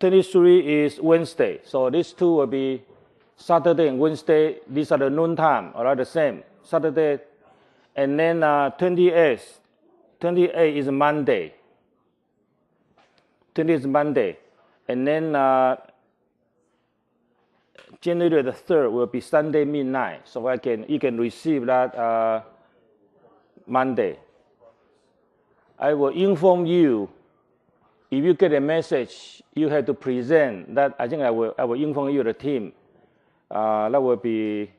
23 is Wednesday. So these two will be Saturday and Wednesday. These are the noon time, all right, the same. Saturday. And then 28 is Monday. 20 is Monday. And then January the 3rd will be Sunday midnight. So you can receive that Monday. I will inform you. If you get a message, you have to present that. I think I will inform you the team. That will be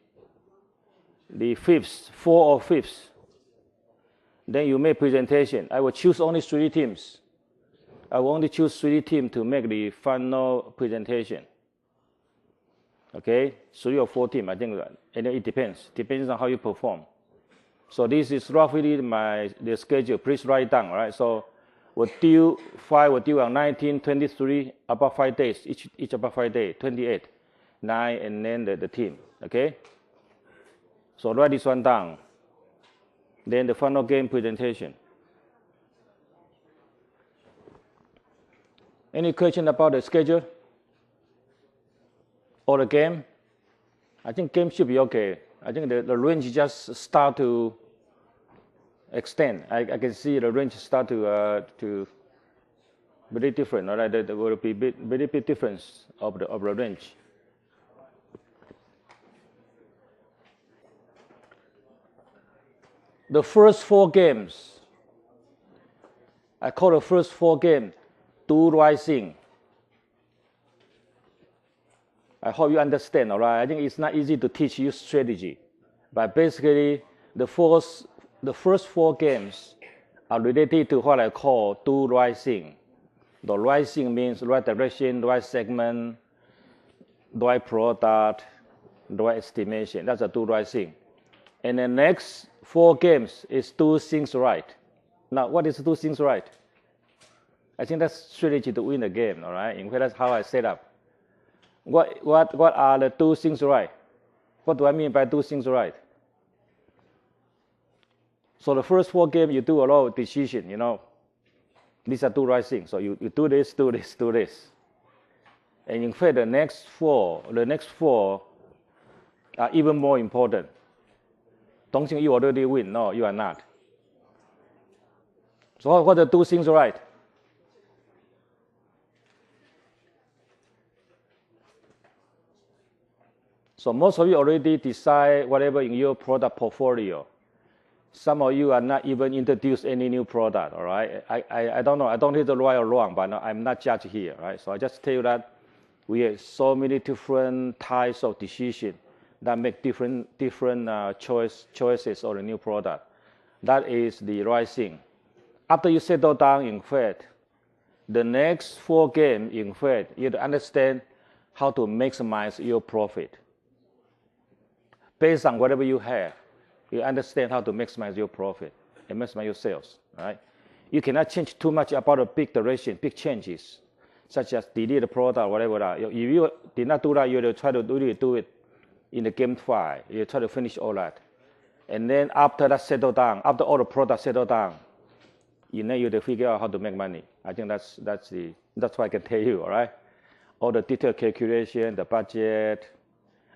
the 5th, 4th or 5th. Then you make presentation. I will choose only 3 teams. I will only choose 3 teams to make the final presentation. Okay, 3 or 4 teams, I think, and it depends. Depends on how you perform. So this is roughly the schedule. Please write down, all right? So 5 will due on 19, 23, about 5 days, each about 5 days, 28, 9, and then the team, okay? So write this one down. Then the final game presentation. Any question about the schedule or the game? I think game should be okay. I think the range just start to extend. I can see the range start to very different. All right, there will be very big difference of the range. The first 4 games, I call the first 4 games do rising. I hope you understand, all right? I think it's not easy to teach you strategy, but basically the first 4 games are related to what I call do rising. The rising means right direction, right segment, right product, right estimation. That's a do rising. And the next 4 games is do things right. Now, what is do things right? I think that's strategy to win the game, all right? In fact, that's how I set up. What are the do things right? What do I mean by do things right? So the first 4 games, you do a lot of decision, you know. These are do right things. So you do this, do this, do this. And in fact, the next four are even more important. Don't think you already win. No, you are not. So what are the do things right? So most of you already decide whatever in your product portfolio. Some of you are not even introduced any new product, all right? I don't know. I don't know if it's right or wrong, but no, I'm not judged here, right? So I just tell you that we have so many different types of decisions that make different choices on a new product. That is the right thing. After you settle down, in fact, the next 4 games, in fact, you have to understand how to maximize your profit. Based on whatever you have, you understand how to maximize your profit and maximize your sales, right? You cannot change too much about a big direction, big changes, such as delete the product, whatever. If you did not do that, you will try to really do it in the game 5. You try to finish all that. And then after that settle down, after all the products settle down, you have to figure out how to make money. I think that's what I can tell you, all right? All the detailed calculation, the budget,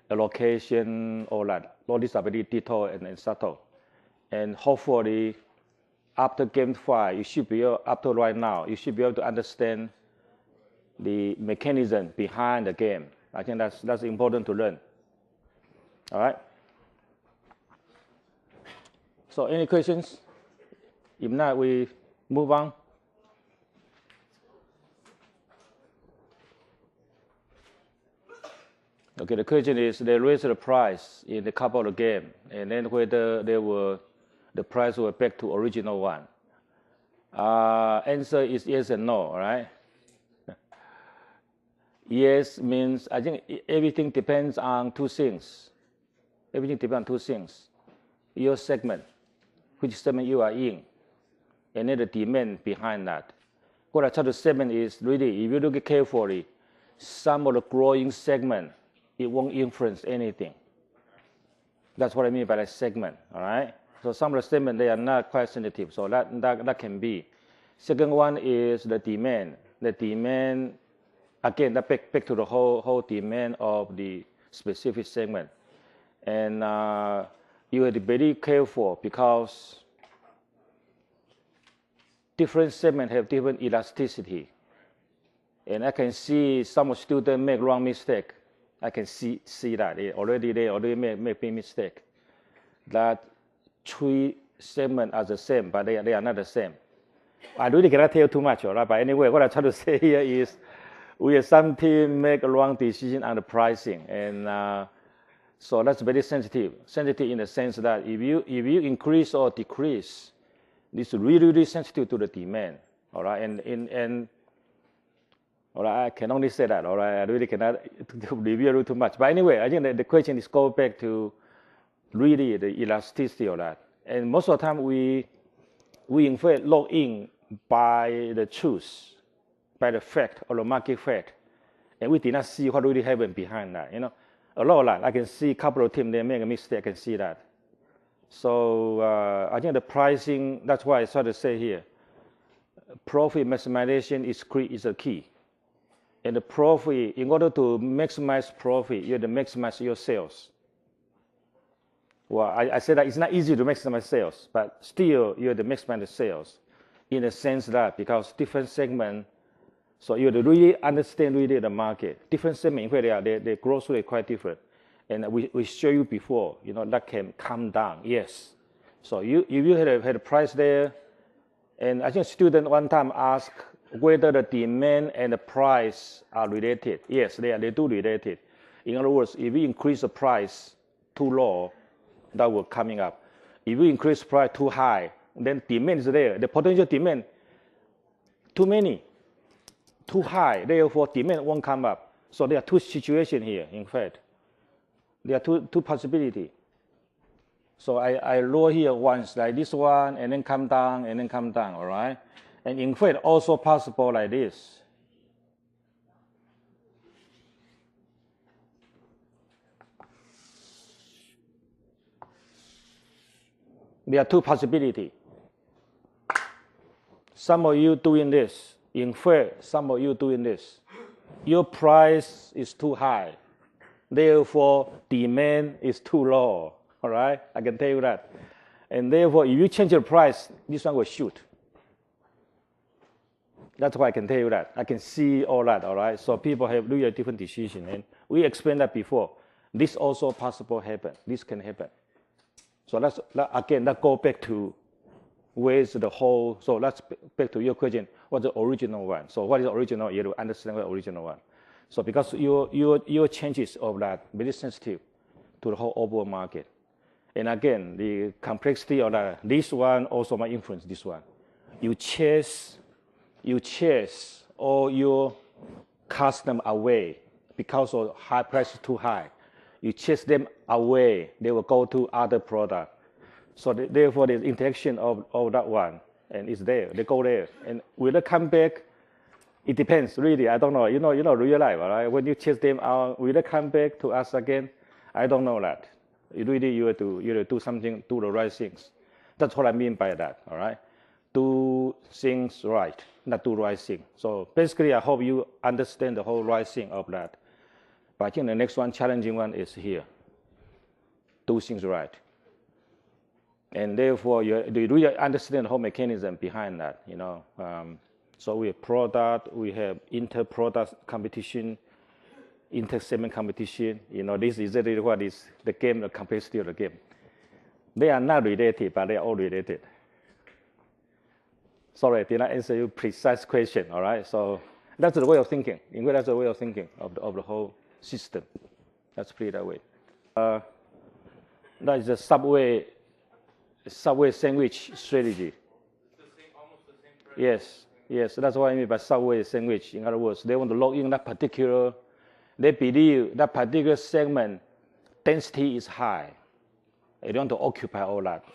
allocation, all that. All these are very detailed and subtle. And hopefully, after game 5, you should be able, up to right now, you should be able to understand the mechanism behind the game. I think that's important to learn. All right? So any questions? If not, we move on. Okay, the question is they raised the price in a couple of games, and then whether the price will back to original one. Answer is yes and no, all right? Yes means I think everything depends on 2 things. Everything depends on 2 things. Your segment, which segment you are in, and then the demand behind that. What I try to say is really, if you look carefully, some of the growing segment, it won't influence anything. That's what I mean by the segment, all right? So some of the segments, they are not quite sensitive, so that can be. Second one is the demand. The demand, again, that back to the whole demand of the specific segment. And you have to be very careful because different segments have different elasticity. And I can see some students make wrong mistake. I can see that they already make big mistake. That 3 segments are the same, but they are not the same. I really cannot tell too much, all right? But anyway, what I try to say here is we have some team make a wrong decision on the pricing, and so that's very sensitive. Sensitive in the sense that if you increase or decrease, this is really sensitive to the demand, all right? And all right, I can only say that, all right? I really cannot review too much. But anyway, I think the question is go back to really the elasticity of that. And most of the time we in fact log in by the truth, by the fact or the market fact, and we did not see what really happened behind that. You know, a lot of that I can see a couple of teams they make a mistake. I can see that. So I think the pricing. That's why I started to say here, profit maximization is a key. And the profit, in order to maximize profit, you have to maximize your sales. Well, I said that it's not easy to maximize sales, but still you have to maximize the sales in the sense that because different segments, so you have to really understand really the market. Different segments, where their growth rate quite different. And we show you before, you know, that can come down, yes. So if you had a price there, and I think student one time asked whether the demand and the price are related. Yes, they do related. In other words, if we increase the price too low, that will coming up. If we increase price too high, then demand is there. The potential demand too many, too high. Therefore, demand won't come up. So there are 2 situations here. In fact, there are two possibilities. So I lower here once like this one, and then come down, and then come down. All right. And in fact, also possible like this. There are 2 possibilities. Some of you doing this. In fact, some of you doing this. Your price is too high. Therefore, demand is too low. All right? I can tell you that. And therefore, if you change your price, this one will shoot. That's why I can tell you that. I can see all that, all right? So people have really a different decision. And we explained that before. This also possible happen. This can happen. So that go back to where's the whole. So that's back to your question. What's the original one? So what is the original? You have to understand what the original one. So because your changes of that very sensitive to the whole overall market. And again, the complexity of that. This one also might influence this one. You chase all your custom away because of high price is too high. You chase them away, they will go to other product. So therefore, the interaction of that one, and it's there. They go there, and will they come back? It depends, really. I don't know. You know, real life, right? When you chase them out, will they come back to us again? I don't know that. Really, you have to do something, do the right things. That's what I mean by that. All right, do things right, not do right thing. So basically, I hope you understand the whole right thing of that. But I think the next one, challenging one, is here. Do things right. And therefore, you really understand the whole mechanism behind that, you know. So we have product, we have inter-product competition, inter-segment competition. You know, this is really what is the game, the complexity of the game. They are not related, but they are all related. Sorry, I did not answer your precise question, all right? So that's the way of thinking. In fact, that's the way of thinking of the whole system. Let's put it that way. That is the subway sandwich strategy. Almost the same price. Yes. That's what I mean by subway sandwich. In other words, they want to log in that particular. They believe that particular segment density is high. They don't want to occupy all that,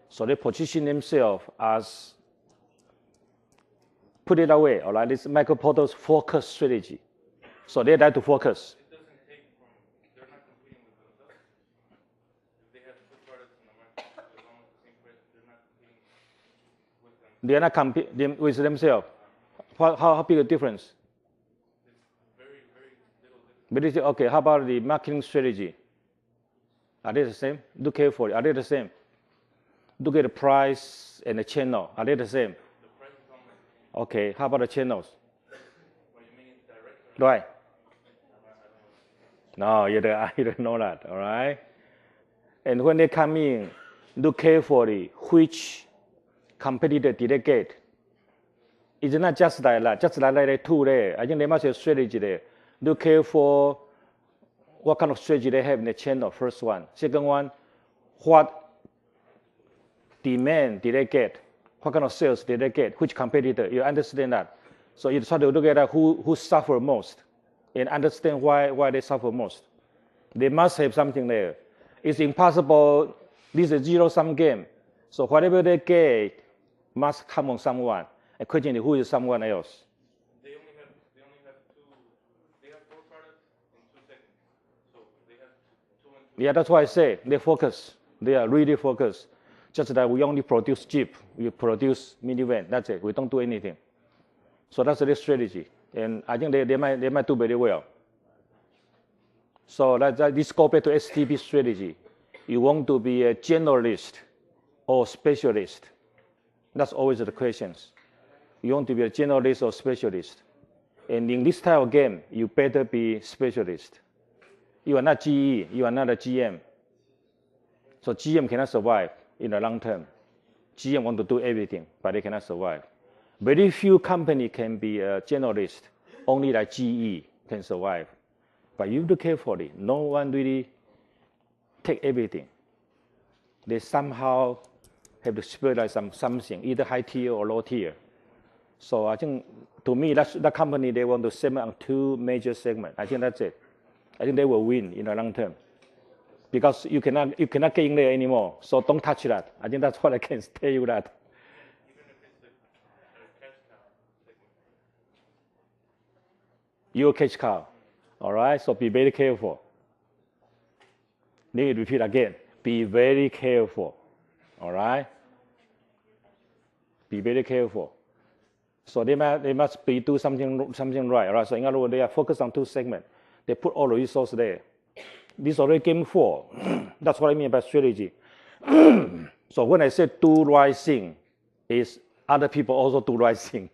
so they position themselves as. Put it away, all right? This is Michael Porter's focus strategy. So they like to focus. It doesn't take from, they're not competing with themselves. If they have 2 products in the market, they're almost the same price, they're not competing with them. They're not competing with themselves. How big a difference? It's very But you say, okay, how about the marketing strategy? Are they the same? Look carefully. Are they the same? Look at the price and the channel. Are they the same? The price is on my. Okay, how about the channels? What you mean direct? Or Right. No, you don't know that, all right? And when they come in, look carefully which competitor did they get. It's not just like that, just like the two there. I think they must have strategy there. Look careful what kind of strategy they have in the channel, first one. Second one, what demand did they get? What kind of sales did they get? Which competitor? You understand that? So you try to look at who suffer most and understand why they suffer most. They must have something there. It's impossible. This is a zero-sum game. So whatever they get must come on someone. And question is, who is someone else? They only have two. They have 4 products in 2 segments. So they have 2 and 2. Yeah, that's why I say they focus. They are really focused. Just that we only produce Jeep, we produce minivan. That's it. We don't do anything. So that's their strategy, and I think they might do very well. So this goes back to STP strategy. You want to be a generalist or specialist. That's always the questions. You want to be a generalist or specialist. And in this type of game, you better be specialist. You are not GE, you are not a GM. So GM cannot survive in the long term. GM want to do everything, but they cannot survive. Very few companies can be a generalist. Only like GE can survive. But you look carefully, no one really take everything. They somehow have to specialize something, either high tier or low tier. So I think, to me, that's the company they want to segment on 2 major segments. I think that's it. I think they will win in the long term. Because you cannot get in there anymore. So don't touch that. I think that's what I can tell you that. Even if it's a cash cow segment. You're a cash cow. All right? So be very careful. Let me repeat again. Be very careful. All right? Be very careful. So they must be do something right. All right? So in other words, they are focused on 2 segments. They put all the resources there. This is already game 4. That's what I mean by strategy. So when I say do right thing, is other people also do right thing.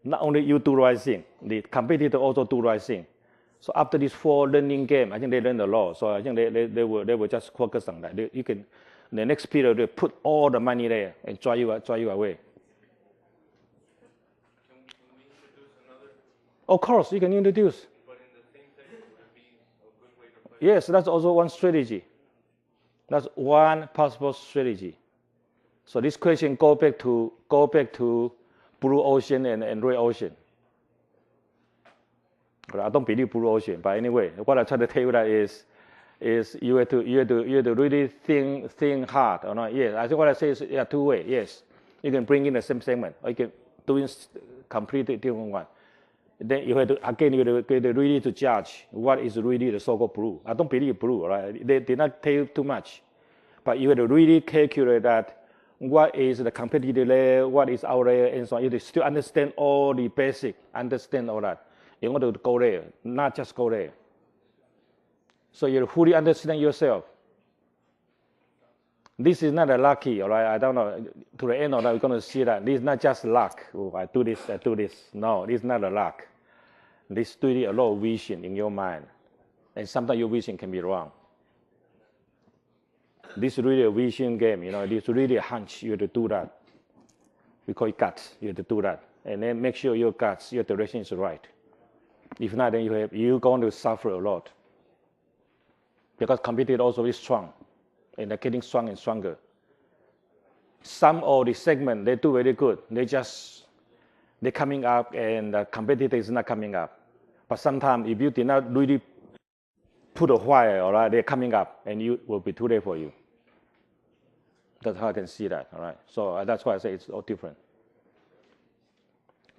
Not only you do right thing, the competitor also do right thing. So after this 4 learning game, I think they learned a lot. So I think they will just focus on that. You can, in the next period, they put all the money there and drive you away. Can we introduce another? Of course, you can introduce. But in the same segment, would it be a good way to play? Yes, that's also one strategy. That's one possible strategy. So this question go back to blue ocean and red ocean. I don't believe blue ocean, but anyway, what I try to tell you that is you have to really think hard or not. Yes, I think what I say is 2 ways. Yes, you can bring in the same segment, or you can do it completely different one. Then you have to really to judge what is really the so-called blue. I don't believe blue, right? They did not tell you too much, but you have to really calculate that what is the competitive layer, what is out there, and so on. You have to still understand all the basic, understand all that. You want to go there, not just go there. So you fully understand yourself. This is not a lucky, all right? I don't know. To the end of that, we're going to see that this is not just luck. Oh, I do this. No, this is not a luck. This is really a lot of vision in your mind. And sometimes your vision can be wrong. This is really a vision game, This is really a hunch. You have to do that. We call it guts. You have to do that. And then make sure your guts, your direction is right. If not, then you're going to suffer a lot. Because competitors also is strong. And they're getting stronger and stronger. Some of the segment, they do very good. They're coming up and the competitor is not coming up. But sometimes if you did not really put a while, all right, they're coming up and you will be too late for you. That's how I can see that, all right? So that's why I say it's all different.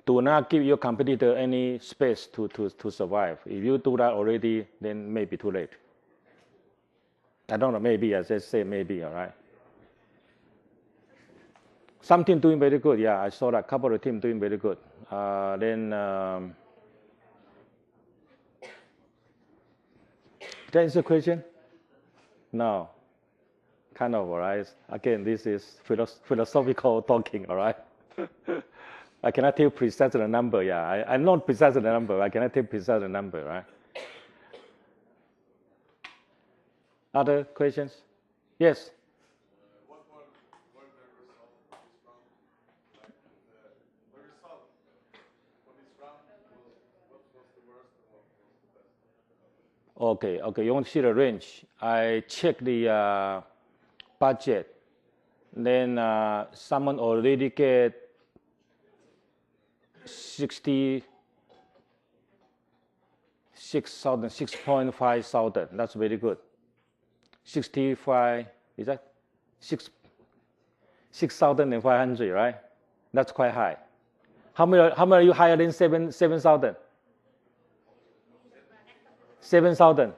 Do not give your competitor any space to survive. If you do that already, then maybe too late. I don't know, maybe, as I say, maybe, all right? Some team doing very good, yeah, I saw that. A couple of teams doing very good. Did I answer the question? No. Kind of, all right? Again, this is philosophical talking, all right? I cannot tell precisely the number, yeah. I know precisely the number. I cannot tell precisely the number, right? Other questions? Yes? What were the results for this round? Like the result for this round what was the worst and what was the best? Okay. You want to see the range? I checked the budget. Then someone already get 6.5 thousand. That's very good. 65, is that 6,500, right? That's quite high. How many are you higher than 7,000? 7,000.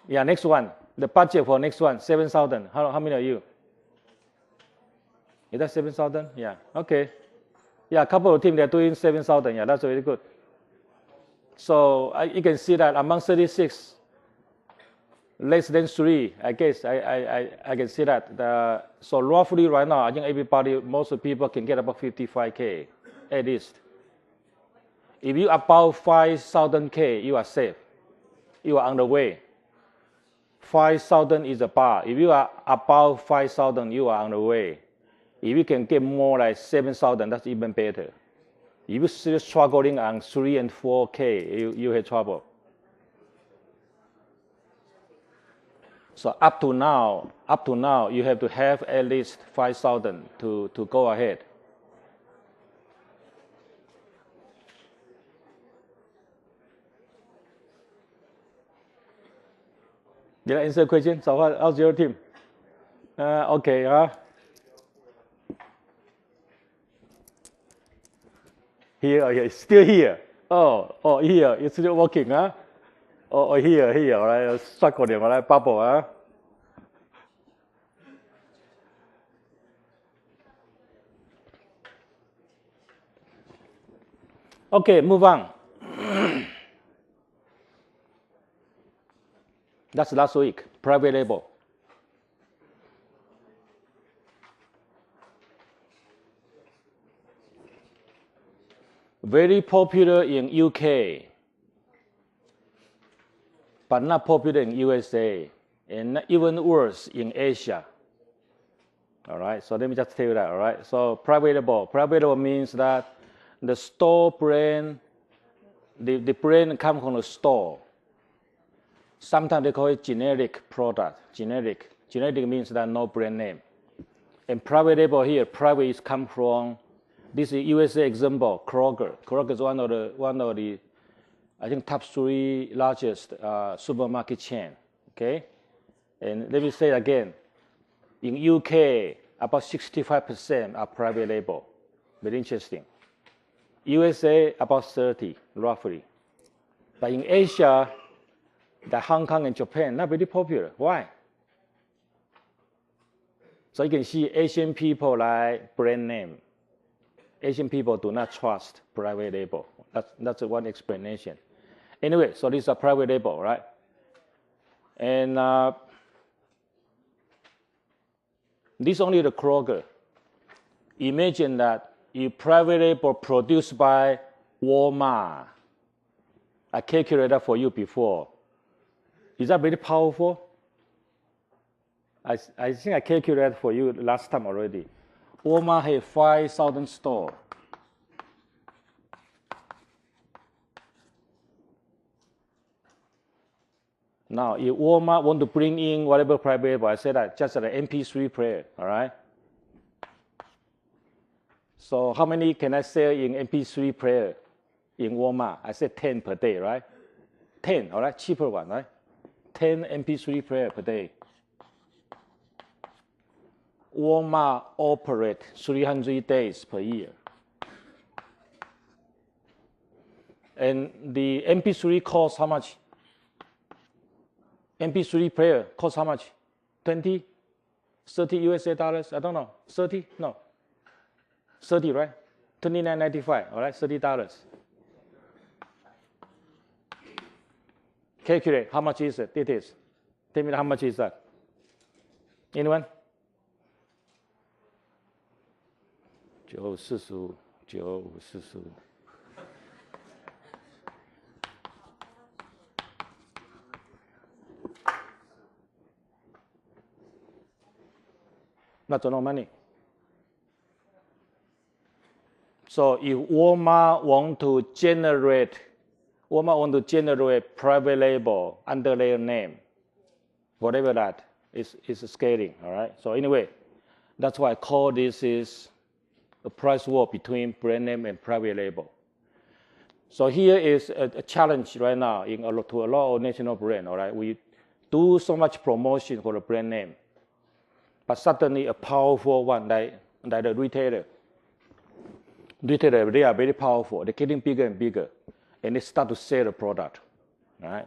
Yeah, next one. The budget for next one, 7,000. How many are you? Is that 7,000? Yeah, okay. Yeah, a couple of teams, they're doing 7,000. Yeah, that's very good. So you can see that among 36, less than 3, I guess I can see that. So roughly right now, I think most of people can get about 55K at least. If you above 5,000K, you are safe. You are on the way. 5,000 is a bar. If you are above 5,000, you are on the way. If you can get more like 7,000, that's even better. If you're still struggling on 3 and 4K, you have trouble. So up to now, you have to have at least 5,000 to go ahead. Did I answer the question? So how's your team? Okay. Here, still here. Oh, here, it's still working, huh? Oh, here, all right, struggling, all right, bubble, huh? Okay, move on. That's last week, private label. Very popular in UK, but not popular in USA, and even worse in Asia. All right, so let me just tell you that, all right? So private label means that the store brand, the brand comes from the store. Sometimes they call it generic product, generic. Generic means that no brand name. And private label here, private is come from, this is USA example, Kroger. Kroger is one of the, I think, top 3 largest supermarket chain, okay? And let me say it again. In UK, about 65% are private label. Very interesting. USA, about 30, roughly. But in Asia, the Hong Kong and Japan, not very popular. Why? So you can see Asian people like brand name. Asian people do not trust private label. That's one explanation. Anyway, so this is a private label, right? And this is only the Kroger. Imagine that a private label produced by Walmart. I calculated that for you before. Is that very powerful? I think I calculated for you last time already. Walmart has 5,000 stores. Now, if Walmart want to bring in whatever private label, I said that just an MP3 player, all right? So how many can I sell in MP3 player in Walmart? I said 10 per day, right? 10, all right? Cheaper one, right? 10 MP3 player per day. Walmart operate 300 days per year. And the MP3 costs how much? MP3 player costs how much? 20, 30 USA dollars? I don't know. 30? No. 30, right? $29.95, all right? $30. Calculate how much is it? It is. Tell me how much is that? Anyone? 945 945Not no money. So if Walmart want to generate private label under their name, whatever that is scaling, all right? So anyway, that's why I call this is a price war between brand name and private label. So here is a challenge right now to a lot of national brand, all right? We do so much promotion for the brand name, but suddenly a powerful one like the retailer, they are very powerful. They're getting bigger and bigger, and they start to sell the product, all right?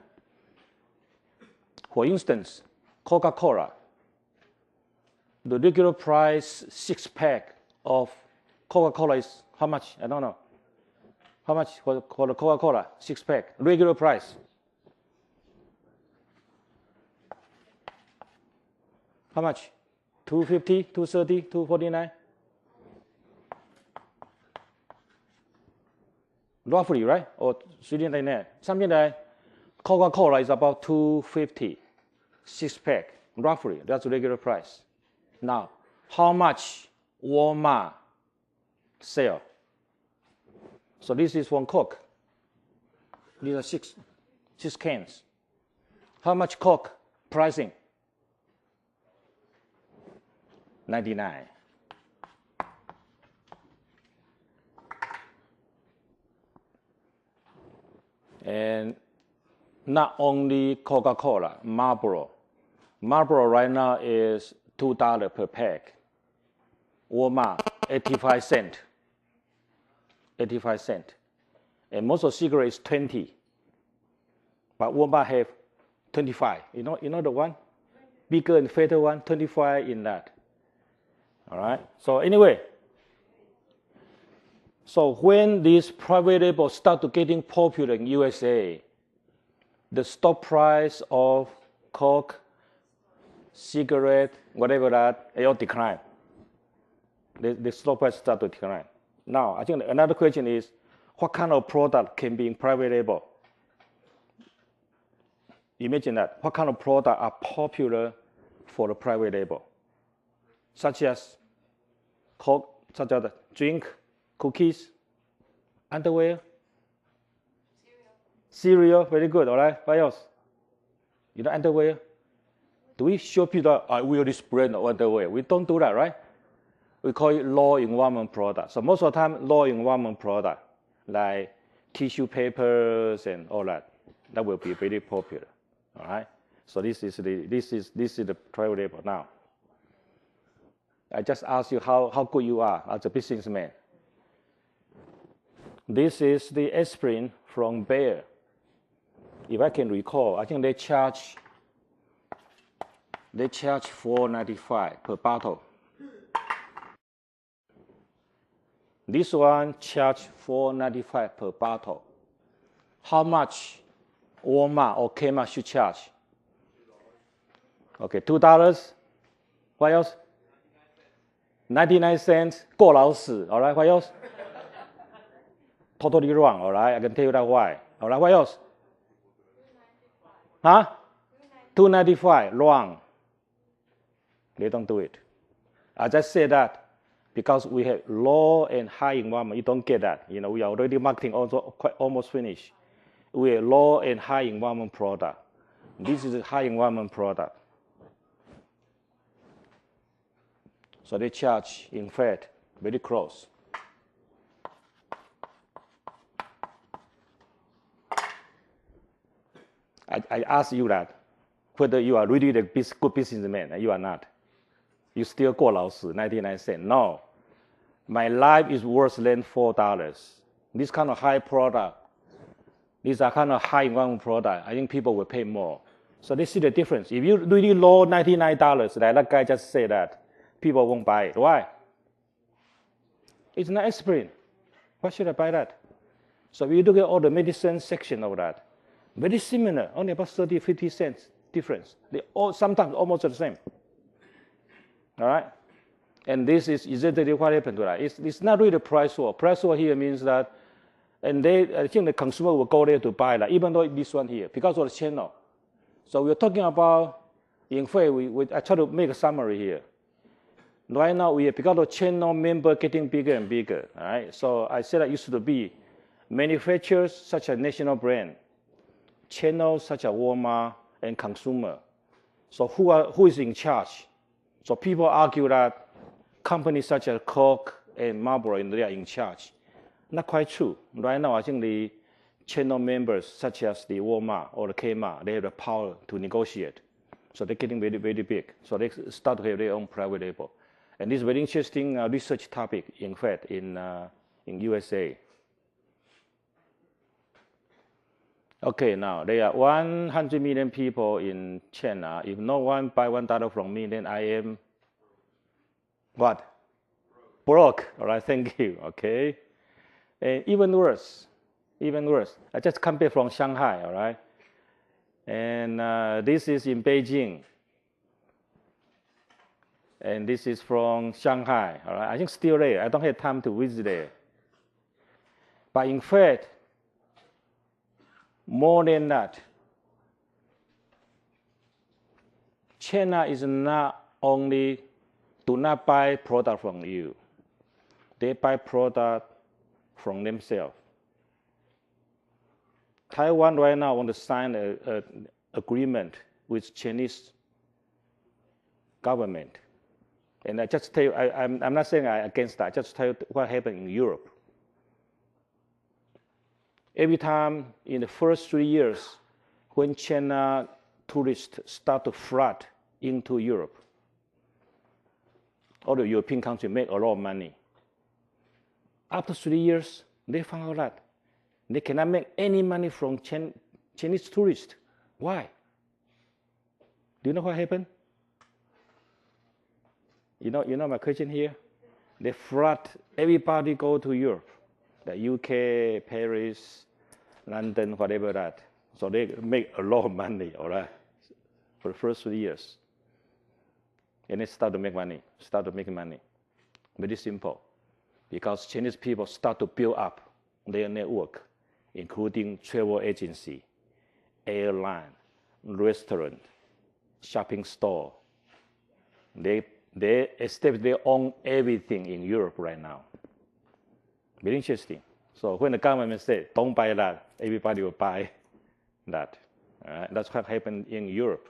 For instance, Coca-Cola, the regular price 6-pack of Coca-Cola is how much? I don't know. How much for the Coca-Cola 6-pack? Regular price. How much? $250, $230, $249? Roughly, right? Or something like Coca-Cola is about $250, 6-pack, roughly. That's the regular price. Now, how much Walmart sell? So this is one Coke. These are six cans. How much Coke pricing? $99. And not only Coca-Cola, Marlboro. Marlboro right now is $2 per pack. Walmart, 85 cents. 85 cents. And most of cigarettes is 20. But Walmart have 25. You know the one? Bigger and fatter one, 25 in that. All right? So anyway, so when these private labels start to getting popular in USA, the stock price of Coke, cigarette, whatever that, they all decline. The stock price start to decline. Now, I think another question is, what kind of product can be in private label? Imagine that. What kind of product are popular for the private label? Such as Coke, such as drink, cookies, underwear, cereal, very good, all right? What else? You know underwear? Do we show people, I wear this brand of underwear? We don't do that, right? We call it low environment product. So most of the time, low environment product, like tissue papers and all that, that will be very popular, all right? So this is the private label now. I just asked you how good you are as a businessman. This is the aspirin from Bayer. If I can recall, I think they charge $4.95 per bottle. This one charge $4.95 per bottle. How much Walmart or Kmart should charge? Okay, $2. What else? 99 cents. 过劳死. All right, what else? Totally wrong. All right, I can tell you that why. All right, what else? Huh? $2.95. Wrong. They don't do it. I just said that because we have low and high environment. You don't get that. You know, we are already marketing also almost finished. We have low and high environment product. This is a high environment product. So they charge, in fact, very close. I asked you that, whether you are really a good businessman, and you are not. You still 过劳死, 99 cents. No. My life is worse than $4. This kind of high product, these are kind of high environment product, I think people will pay more. So they see the difference. If you really low $99, like that guy just said that, people won't buy it. Why? It's not aspirin. Why should I buy that? So if you look at all the medicine section of that, Very similar, only about 30, 50 cents difference. They all sometimes almost the same. All right? And this is exactly what happened to that. It's not really a price war. Price war here means that, and I think the consumer will go there to buy that, even though this one here, because of the channel. So we're talking about, in fact, I try to make a summary here. Right now, because of channel member getting bigger and bigger, all right? So I said that used to be manufacturers such as national brand, channels such as Walmart, and consumer. So who is in charge? So people argue that companies such as Coke and Marlboro, they are in charge. Not quite true. Right now, I think the channel members such as the Walmart or the Kmart, they have the power to negotiate. So they're getting very, very big. So they start to have their own private label. And this is a very interesting research topic, in fact, in USA. Okay, now there are 100 million people in China. If no one buy $1 from me, then I am what? Broke. All right, thank you. Okay, and even worse. I just come back from Shanghai. All right, and this is in Beijing, and this is from Shanghai. All right, I think still there. I don't have time to visit there, but in fact, more than that, China is not only do not buy product from you, they buy product from themselves. Taiwan right now want to sign an agreement with Chinese government. And I just tell you, I'm not saying I'm against that, I just tell you what happened in Europe. Every time in the first 3 years, when China tourists start to flood into Europe, all the European countries make a lot of money. After 3 years, they found out that they cannot make any money from Chinese tourists. Why? Do you know what happened? You know my question here? They flood, everybody go to Europe, the UK, Paris, London, whatever that. So they make a lot of money, all right, for the first 3 years. And they start to make money, Very simple. Because Chinese people start to build up their network, including travel agency, airline, restaurant, shopping store. They establish their own everything in Europe right now. Very interesting. So when the government said, don't buy that, everybody will buy that. That's what happened in Europe.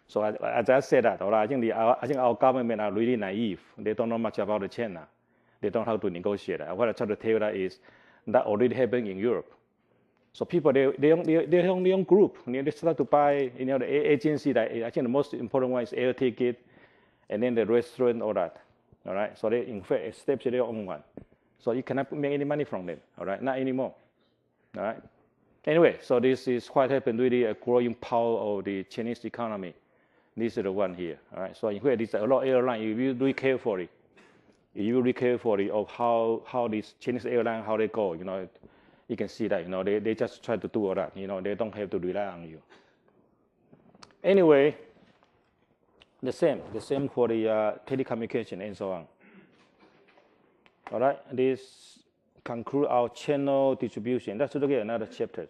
So as I said that, I think our government are really naive. They don't know much about China. They don't know how to negotiate. What I try to tell you that is that already happened in Europe. So people, they own their own group. They start to buy, the agency. That I think the most important one is air ticket, and then the restaurant, all that. All right. So they in fact establish their own one. So you cannot make any money from them. All right. Not anymore. All right. Anyway, so this is what happened. Really, a growing power of the Chinese economy. This is the one here. All right. So in fact, there's a lot of airline. If you look carefully, of how these Chinese airline, how they go, you can see that, they just try to do all that, they don't have to rely on you. Anyway, the same for the telecommunication and so on. All right, this concludes our channel distribution. Let's look at another chapter.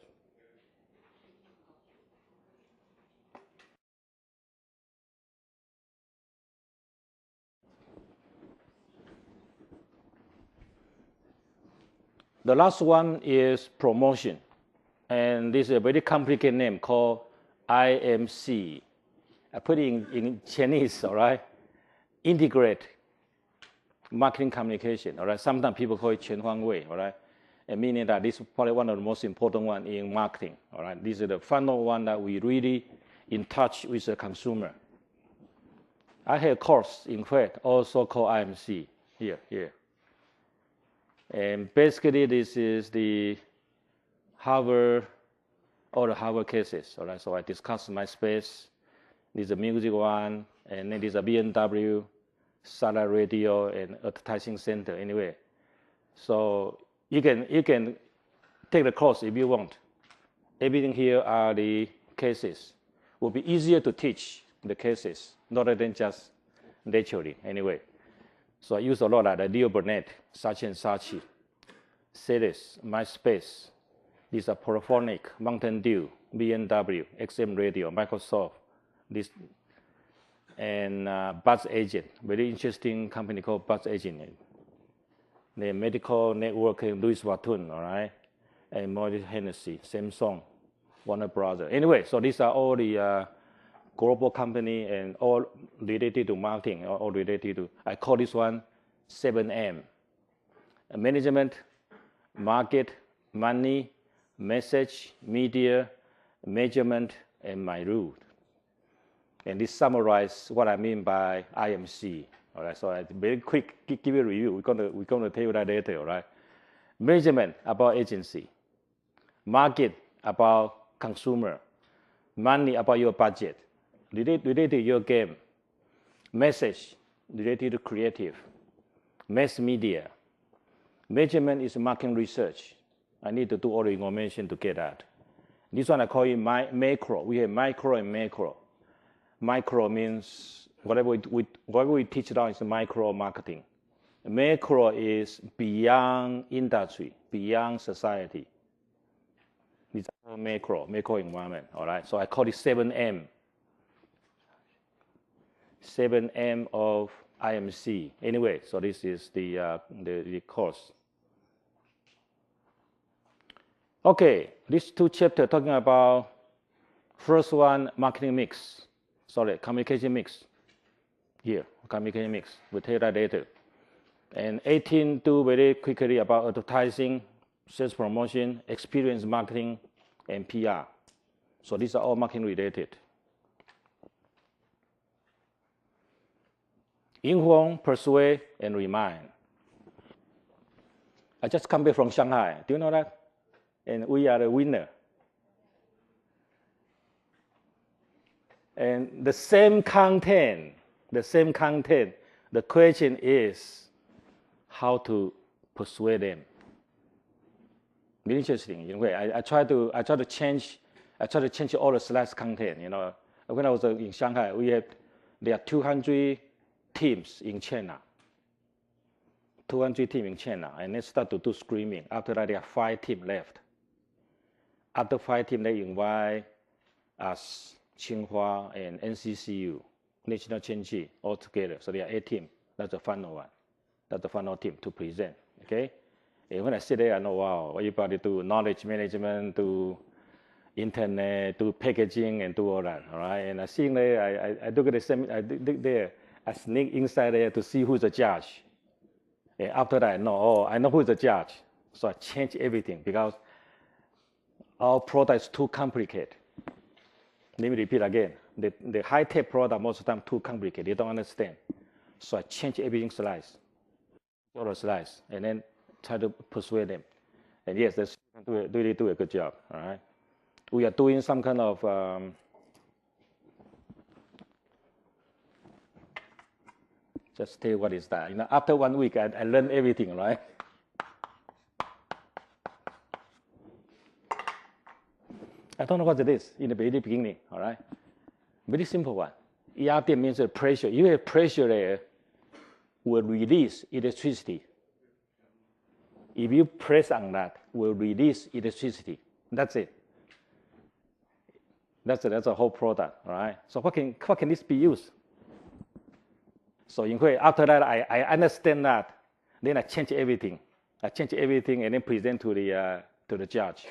The last one is promotion. And this is a very complicated name called IMC. I put it in Chinese, all right? Integrate marketing communication, all right? Sometimes people call it 全方位, all right? And meaning that this is probably one of the most important ones in marketing, all right? This is the final one that we really in touch with the consumer. I have a course, in fact, also called IMC, here. And basically, this is the Harvard cases, all right? So I discussed my space. This is a music one, and then this is a BMW, satellite radio, and advertising center, anyway. So you can take the course if you want. everything here are the cases. Will be easier to teach the cases rather than just naturally anyway. So I use a lot like the Leo Burnett, Saatchi and Saatchi, Ceres, MySpace. These are Polyphonic, Mountain Dew, BMW, XM Radio, Microsoft, this, and Buzz Agent, very interesting company called Buzz Agent. The medical network, Louis Vuitton, all right, and Morris Hennessy, Samsung, Warner Brothers. Anyway, so these are all the global company and all related to marketing, all related to, I call this one 7M. Management, market, money, message, media, measurement, and my route. And this summarizes what I mean by IMC. All right, so I very quick give you a review. We're gonna tell you that later. All right, measurement about agency, market about consumer, money about your budget, related to your game, message related to creative, mass media. Measurement is marketing research. I need to do all the information to get that. This one I call it macro. We have micro and macro. Micro means whatever we teach down is micro marketing. Macro is beyond industry, beyond society. These are macro environment, all right? So I call it 7M. 7M of IMC. Anyway, so this is the course. Okay, these two chapters talking about, first one, marketing mix. Sorry, communication mix. Here, communication mix. We'll tell you that later. And 18 do very quickly about advertising, sales promotion, experience marketing, and PR. So these are all marketing related. Inform, persuade, and remind. I just come back from Shanghai. Do you know that? And we are the winner. And the same content, the question is how to persuade them. Very interesting. In a way, I try to change all the slides content. You know, when I was in Shanghai, there are 200 teams in China. 200 teams in China, and they start to do screening. After that, there are 5 teams left. After 5 teams, they invite us, Tsinghua and NCCU, National Chenji, all together. So there are 8 teams. That's the final one. That's the final team to present. Okay. And when I sit there, I know, wow, everybody do knowledge management, do internet, do packaging, and do all that. All right. And I see there, I look at the same. I look there. I sneak inside there to see who's the judge. And after that, I know who's the judge. So I change everything because our product is too complicated. Let me repeat again. The high-tech product most of the time too complicated. They don't understand. So I change everything slides, all the slides, and then try to persuade them. And yes, they really do a good job. All right. We are doing some kind of just tell you what is that. You know, after 1 week, I learned everything, right? I don't know what it is in the very beginning, all right? Very simple one. ERD means pressure. You have pressure there will release electricity. If you press on that, will release electricity. That's it. That's the whole product, all right? So what can this be used? So after that, I understand that. Then I change everything. And then present to the judge.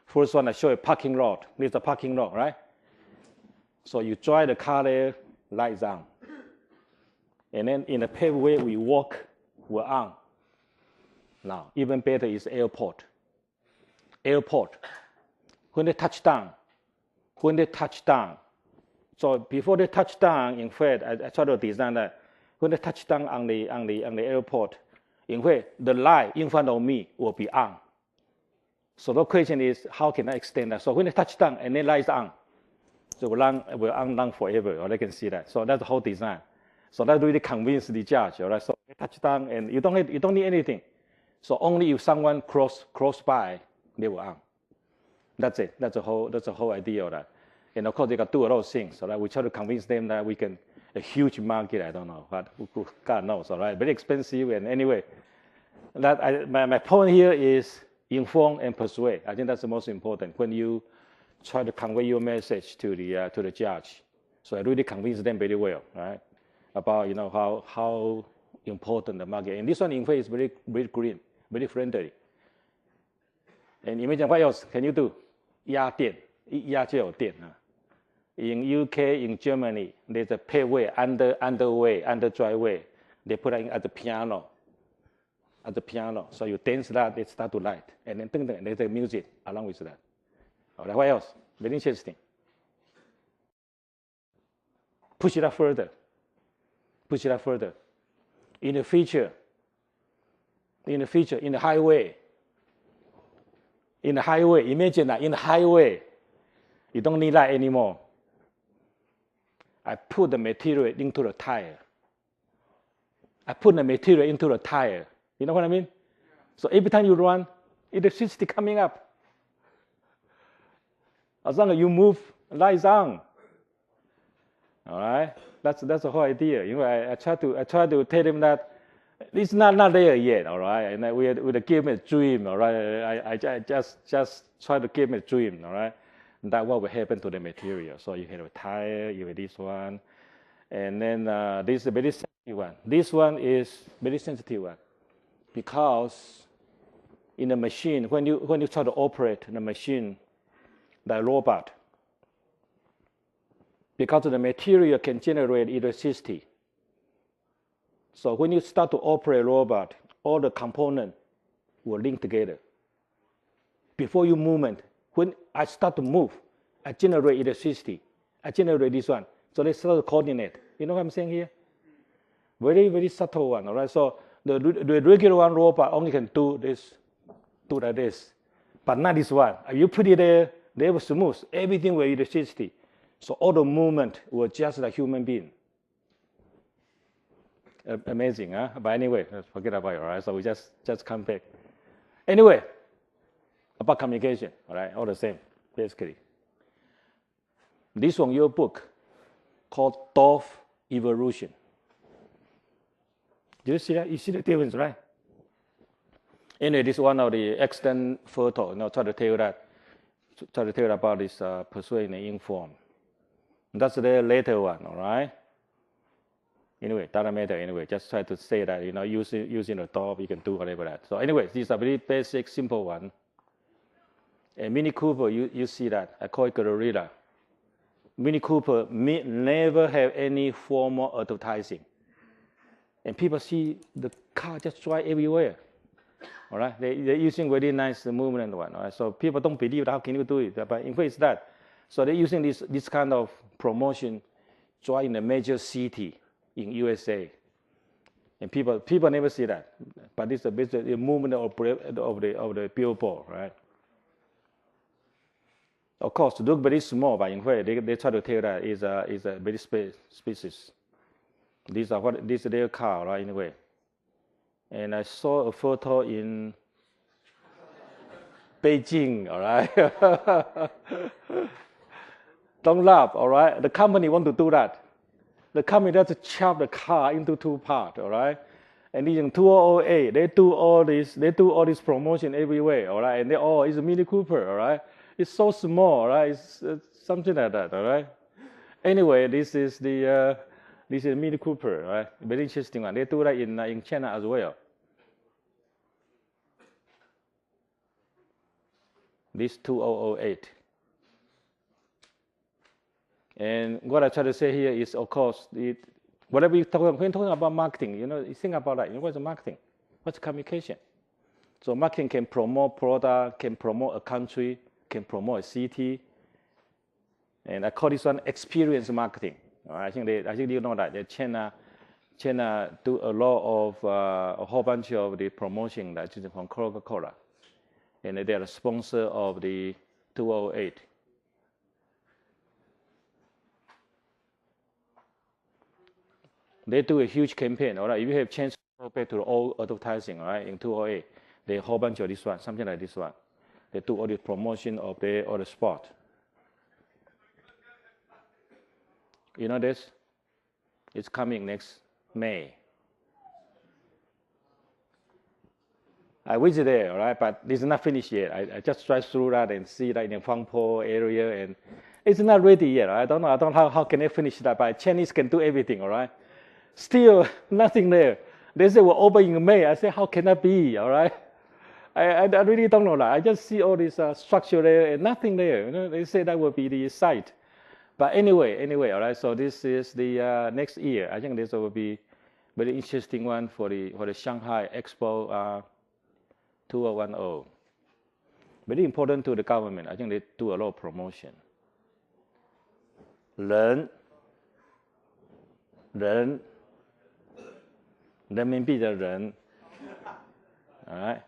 First one, I show a parking lot. This is a parking lot, right? So you drive the car there, lights on. And then in the paveway we walk, we're on. Now, even better is airport. When they touch down. So before they touch down, in fact, I try to design that. When they touch down on the airport, in fact, the light in front of me will be on. So the question is, how can I extend that? So when they touch down and then lights on, so we'll on forever, or they can see that. So that's the whole design. So that really convinced the judge, all right? So they touch down and you don't need anything. So only if someone cross by, they will on. That's it. That's the whole idea of that. And of course, they got to do a lot of things. So we try to convince them that we can, a huge market, I don't know, but God knows, all right? Very expensive. And anyway, my point here is inform and persuade. I think that's the most important when you try to convey your message to the judge. So I really convince them very well, right? About how important the market. And this one in fact is very green, very friendly. And imagine what else can you do? 压电，一压就有电啊。In UK, in Germany, there's a pay way, underway, under driveway. They put it at the piano. So you dance that, it start to light. And then there's the music along with that. All right, what else? Very interesting. Push it up further. In the future, in the highway, imagine that in the highway, you don't need light anymore. I put the material into the tire. You know what I mean? So every time you run, electricity coming up. As long as you move, lights on. All right, that's the whole idea. I try to tell them that it's not there yet. All right, and we give them a dream. All right, I just try to give them a dream. All right, and that's what will happen to the material. So you have a tire, you have this one, and then this is a very sensitive one. This one is very sensitive one because in the machine, when you try to operate the machine, the robot. Because the material can generate electricity. So when you start to operate a robot, all the components will link together. Before you movement, when I start to move, I generate electricity. I generate this one. So they start to coordinate. You know what I'm saying here? Very, very subtle one, all right? So the regular one robot only can do like this. But not this one. If you put it there, they will smooth. Everything will electricity. So all the movement was just like human being. Amazing, huh? But anyway, let's forget about it, all right? So we just come back. Anyway, about communication, all right? All the same, basically. This one, your book, called Dove Evolution. Do you see that? You see the difference, right? Anyway, this is one of the excellent photos. Try to tell you about this persuade and inform. That's the later one, all right? Anyway, doesn't matter anyway. Just try to say that, using a dog, you can do whatever that. So anyway, these are very basic, simple one. And Mini Cooper, you see that. I call it Gorilla. Mini Cooper never have any formal advertising. And people see the car just drive everywhere. All right? They're using very nice movement one. All right? So people don't believe how can you do it. But in fact, it's that. So they're using this kind of promotion drive in a major city in USA. And people never see that. But it's a movement of the billboard, right? Of course, it looks very small, but in fact, they try to tell that is a very species. This is their car, right? Anyway. And I saw a photo in Beijing, all right? Don't laugh, all right? The company want to do that. The company does chop the car into two parts, all right? And in 2008, they do all this promotion everywhere, all right? And it's a Mini Cooper, all right? It's so small, right? It's something like that, all right? Anyway, this is Mini Cooper, right? Very interesting one. They do that in China as well. This 2008. And what I try to say here is, of course, whatever when talking about marketing, you think about that. What's marketing? What's communication? So marketing can promote product, can promote a country, can promote a city. And I call this one experience marketing. I think you know that China do a lot of a whole bunch of the promotion that is from Coca-Cola, and they are a sponsor of the 2008. They do a huge campaign. All right, if you have chance to go back to the old advertising, all right, in 2008, they a whole bunch of this one, something like this one. They do all the promotion of the sport. You know this? It's coming next May. I visit there, all right, but it's not finished yet. I just drive through that and see that in the Fangpo area, and it's not ready yet. I don't know how can they finish that, but Chinese can do everything, all right? Still nothing there. They say we'll open in May. I say, how can that be, all right? I really don't know that. I just see all this structure there and nothing there. You know, they say that will be the site. But anyway, all right, so this is the next year. I think this will be very interesting one for the Shanghai Expo 2010. Very important to the government. I think they do a lot of promotion. 人民币的人 all right.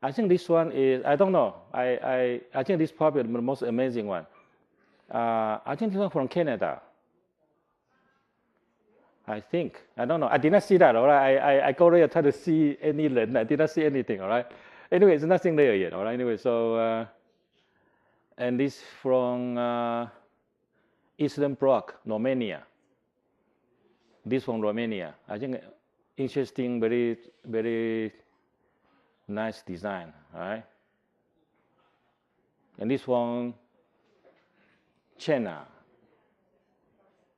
I think this one is, I don't know. I think this is probably the most amazing one. I think this one from Canada. I think. I don't know. I did not see that, all right? I go there try to see any land. I did not see anything, all right? Anyway, there's nothing there yet, all right? Anyway, so, and this from Eastern Bloc, Romania. This from Romania. I think interesting, very, very nice design, all right? And this one, China,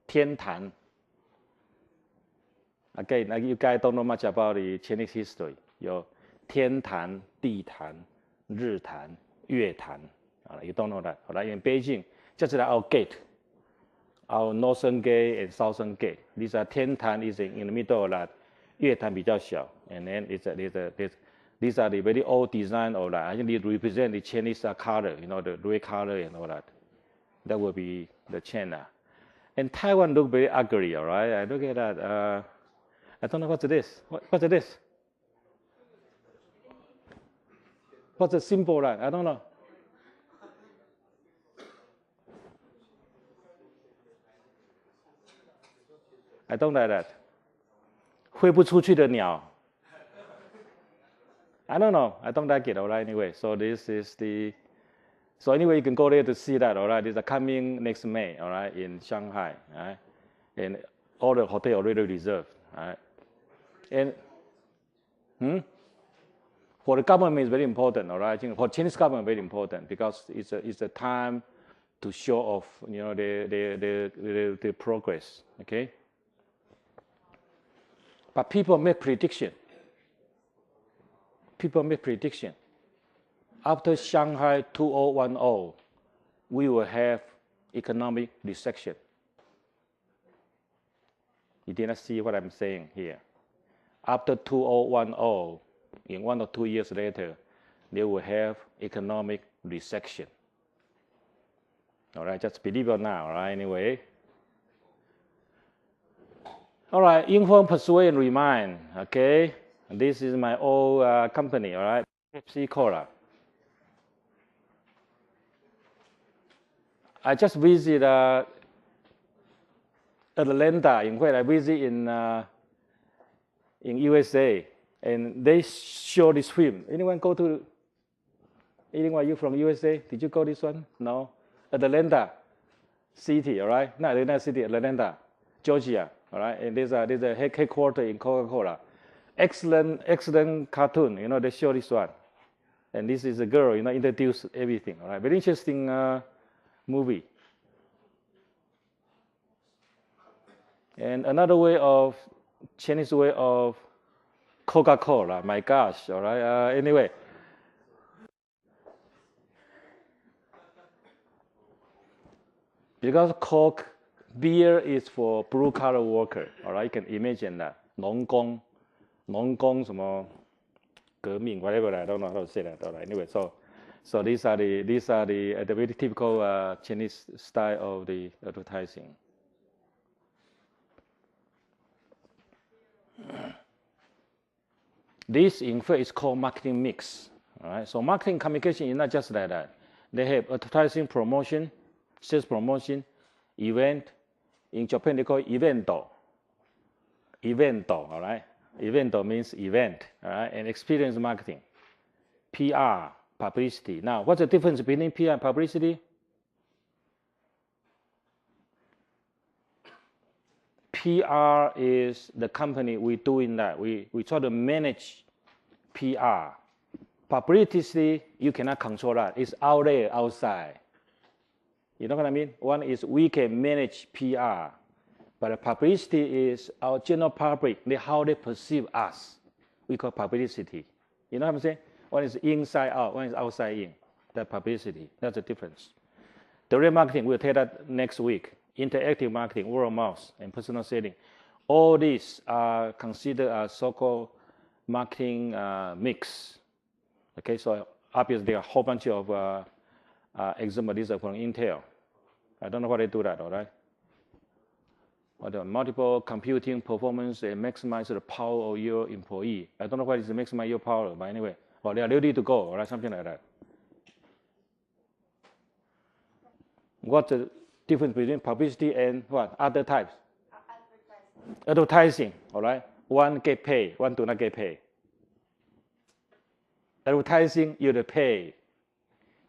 天坛. Again, you guys don't know much about the Chinese history. 有天坛、地坛、日坛、月坛. You don't know that. Right? In Beijing, just like our gate, our northern gate and southern gate. These are 天坛 is in the middle of that. 月坛比较小, and then these are the very old design of that. I think they represent the Chinese color, you know, the red color and all that. That will be the China. And Taiwan look very ugly, all right? I look at that. I don't know what's this. What's this? What's the symbol like? I don't know. I don't like that. 飞不出去的鸟. I don't know. I don't like it, all right? Anyway, so this is the. So anyway, you can go there to see that, all right? It's coming next May, all right, in Shanghai, all right? And all the hotel already reserved, all right? And for the government, it's very important, all right? I think for Chinese government, very important because it's a time to show off, you know, the progress, okay? But people make prediction. People make prediction. After Shanghai 2010, we will have economic recession. You did not see what I'm saying here. After 2010, in 1 or 2 years later, they will have economic recession. All right, just believe it now, all right, anyway. All right, inform, persuade, and remind, okay? This is my old company, all right? Pepsi Cola. I just visit Atlanta. In fact, I visit in USA, and they show this film. Anyone you from USA? Did you go this one? No. Atlanta City, all right? Not Atlanta City, Atlanta, Georgia, all right? And there's a headquarters in Coca-Cola. Excellent cartoon. You know, they show this one, and this is a girl. You know, introduce everything. All right, very interesting movie. And another way of Chinese way of Coca-Cola. My gosh, all right. Anyway, because Coke beer is for blue collar worker. All right, you can imagine that. 农工什么革命 whatever, I don't know how to say that. All right. Anyway, so these are the very typical Chinese style of the advertising. This, in fact, is called marketing mix. All right. So marketing communication is not just like that. They have advertising, promotion, sales promotion, event. In Japan, they call it evento. Evento, all right. Evento means event, all right, and experience marketing, PR, publicity. Now, what's the difference between PR and publicity? PR is the company we doing that. We try to manage PR. Publicity, you cannot control that. It's out there, outside. You know what I mean? One is we can manage PR, but the publicity is our general public, how they perceive us. We call publicity. You know what I'm saying? One is inside out, one is outside in. That publicity, that's the difference. Direct marketing, we'll take that next week. Interactive marketing, word of mouth, and personal selling. All these are considered as so-called marketing mix. Okay, so obviously there are a whole bunch of examples. These are from Intel. I don't know why they do that, all right? Or the multiple computing performance and maximize the power of your employee. I don't know why it's maximize your power, but anyway, or they are ready to go, all right, something like that. What's the difference between publicity and what? Other types? Advertising, all right? One get paid, one do not get paid. Advertising, you have to pay.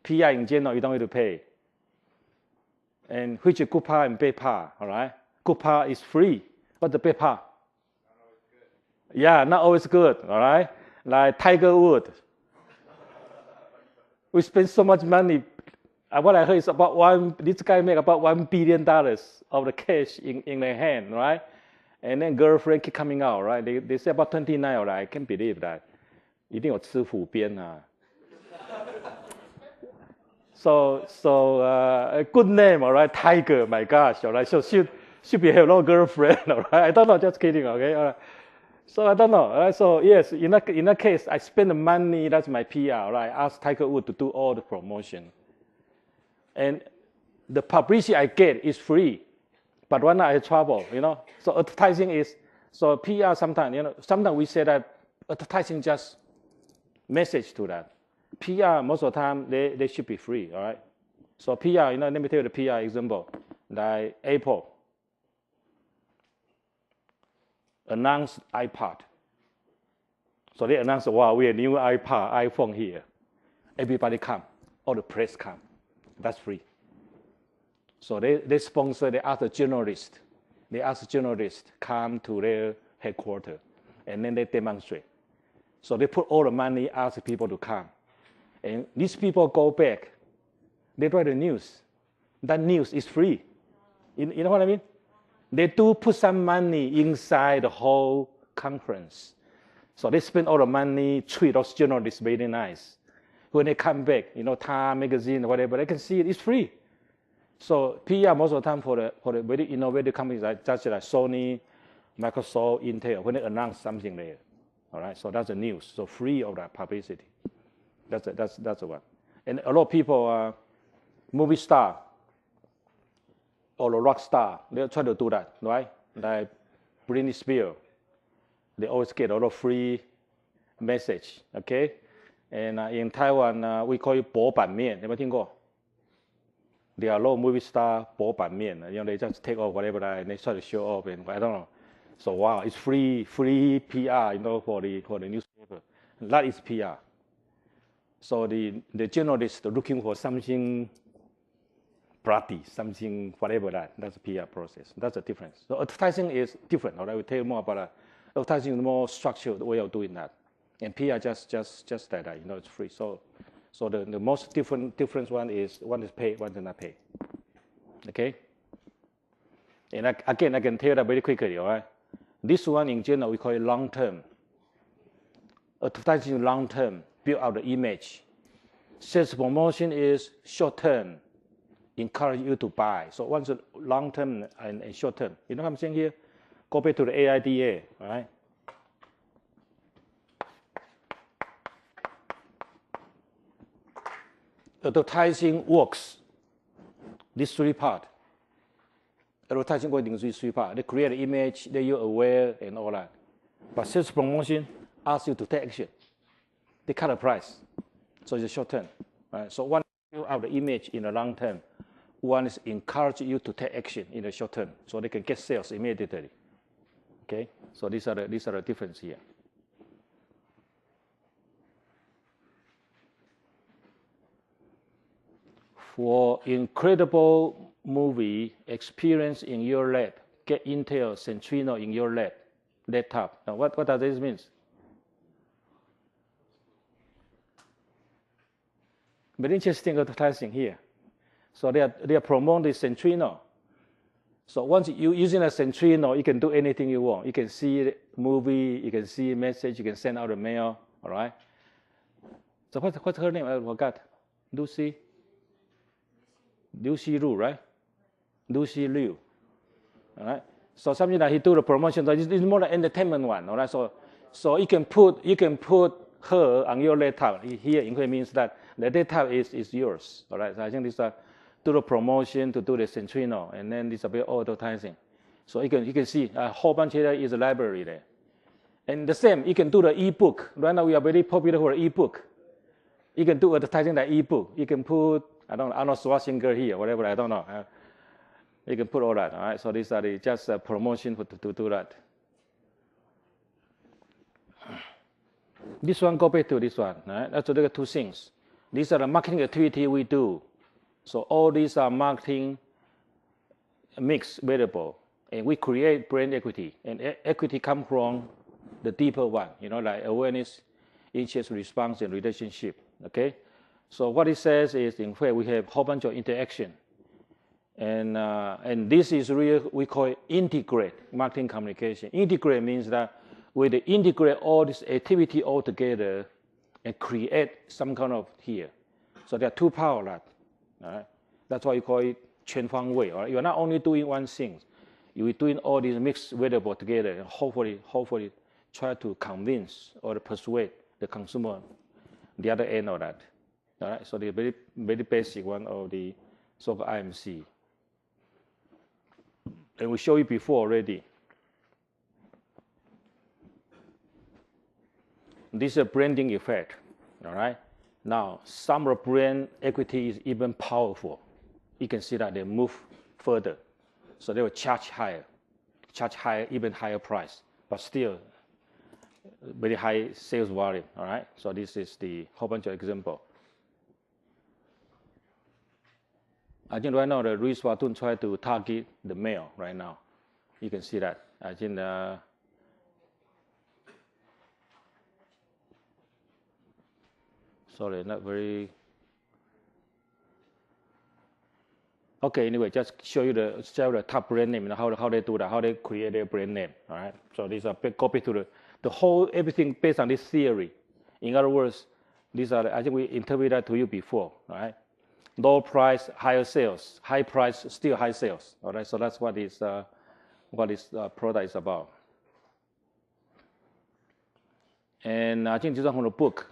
PR in general, you don't have to pay. And which is good part and bad part, all right? Good part is free. What's the bad part? Not always good. Yeah, not always good, all right? Like Tiger Woods. We spend so much money. What I heard is this guy make about $1 billion of the cash in their hand, right? And then girlfriend keep coming out, right? They say about 29, all right? I can't believe that. 一定有吃虎鞭啊。So a good name, all right? Tiger, my gosh, all right? So should be have no girlfriend, all right? I don't know, just kidding, okay? All right. So I don't know, all right? So yes, in that case, I spend the money, that's my PR, all right? I ask Tiger Woods to do all the promotion. And the publicity I get is free, but when I have trouble, you know? So advertising is, so PR sometimes, you know, sometimes we say that advertising just message to that. PR, most of the time, they should be free, all right? So PR, you know, let me tell you the PR example. Like Apple announced iPod. So they announced, wow, we have a new iPhone here. Everybody come, all the press come. That's free. So they sponsor, they ask the journalist. They ask the journalist come to their headquarters, and then they demonstrate. So they put all the money, ask people to come. And these people go back. They write the news. That news is free. You know what I mean? They do put some money inside the whole conference. So they spend all the money, treat those journalists very nice. When they come back, you know, Time magazine, whatever, they can see it. It's free. So PR most of the time for the very innovative companies like Sony, Microsoft, Intel, when they announce something there. All right, so that's the news. So free of that publicity. That's the one. And a lot of people, movie star or a rock star, they try to do that, right? Like Britney Spears, they always get a lot of free message, okay? And in Taiwan, we call it 薄版面. 有没有听过? There are a lot of movie star 薄版面. You know, they just take off whatever and they try to show off, and I don't know. So wow, it's free PR, you know, for the newspaper. That is PR. So the journalists are looking for something bloody, something whatever that's a PR process. That's the difference. So advertising is different. All right, we'll tell you more about that. Advertising is more structured way of doing that. And PR just that, you know, it's free. So the most difference one is pay, one is not pay. Okay? And again, I can tell you that very quickly, all right? This one in general, we call it long term. Advertising long term, build out the image. Sales promotion is short term, encourage you to buy. So one's long term and short term. You know what I'm saying here? Go back to the AIDA, all right? Advertising works. These three parts. Advertising going into these three parts. They create an image, they you're aware and all that. But sales promotion asks you to take action. They cut the price. So it's a short term. Right? So one build out the image in the long term. One is encourage you to take action in the short term, so they can get sales immediately. Okay? So these are the difference here. For incredible movie experience in your lab, get Intel Centrino in your laptop. Now, what does this mean? Very interesting advertising here. So they are promoting Centrino. So once you using a Centrino, you can do anything you want. You can see movie, you can see message, you can send out a mail. All right. So what's her name? I forgot. Lucy Liu, right? Lucy Liu. All right. So something that he do the promotion. So it's more like entertainment one. All right. So you can put her on your laptop. Here in means that the laptop is yours. All right. So I think this do the promotion to do the Centrino, and then this a bit advertising. So you can see a whole bunch here is a library there. And the same, you can do the ebook. Right now we are very popular for ebook. You can do advertising the ebook. You can put, I don't know, Arnold Schwarzenegger here, whatever, I don't know. You can put all that, all right? So these are just a promotion to do that. This one, go back to this one, right? Let's look at two things. These are the marketing activity we do. So all these are marketing mix variable, and we create brand equity. And equity comes from the deeper one, like awareness, interest, response, and relationship. Okay, so what it says is, in fact, we have a whole bunch of interaction, and this is really we call it integrate marketing communication. Integrate means that we integrate all this activity all together and create some kind of here. So there are two power that. All right? That's why you call it 全方位. Right? You're not only doing one thing, you're doing all these mixed variables together, and hopefully try to convince or persuade the consumer the other end of that. All right? So the very, very basic one of the so-called IMC. And we showed you before already. This is a branding effect. All right? Now, some of brand equity is even powerful. You can see that they move further. So they will charge higher, even higher price, but still very high sales volume, all right? So this is the whole bunch of example. I think right now the Louis Vuitton try to target the male right now. You can see that. I think sorry, not very. Okay, anyway, just show you the top brand name and how they do that, how they create their brand name. All right. So these are copy to the whole everything based on this theory. In other words, these are I think we interviewed that to you before. All right. Low price, higher sales. High price, still high sales. All right. So that's what this product is about. And I think this one from the book.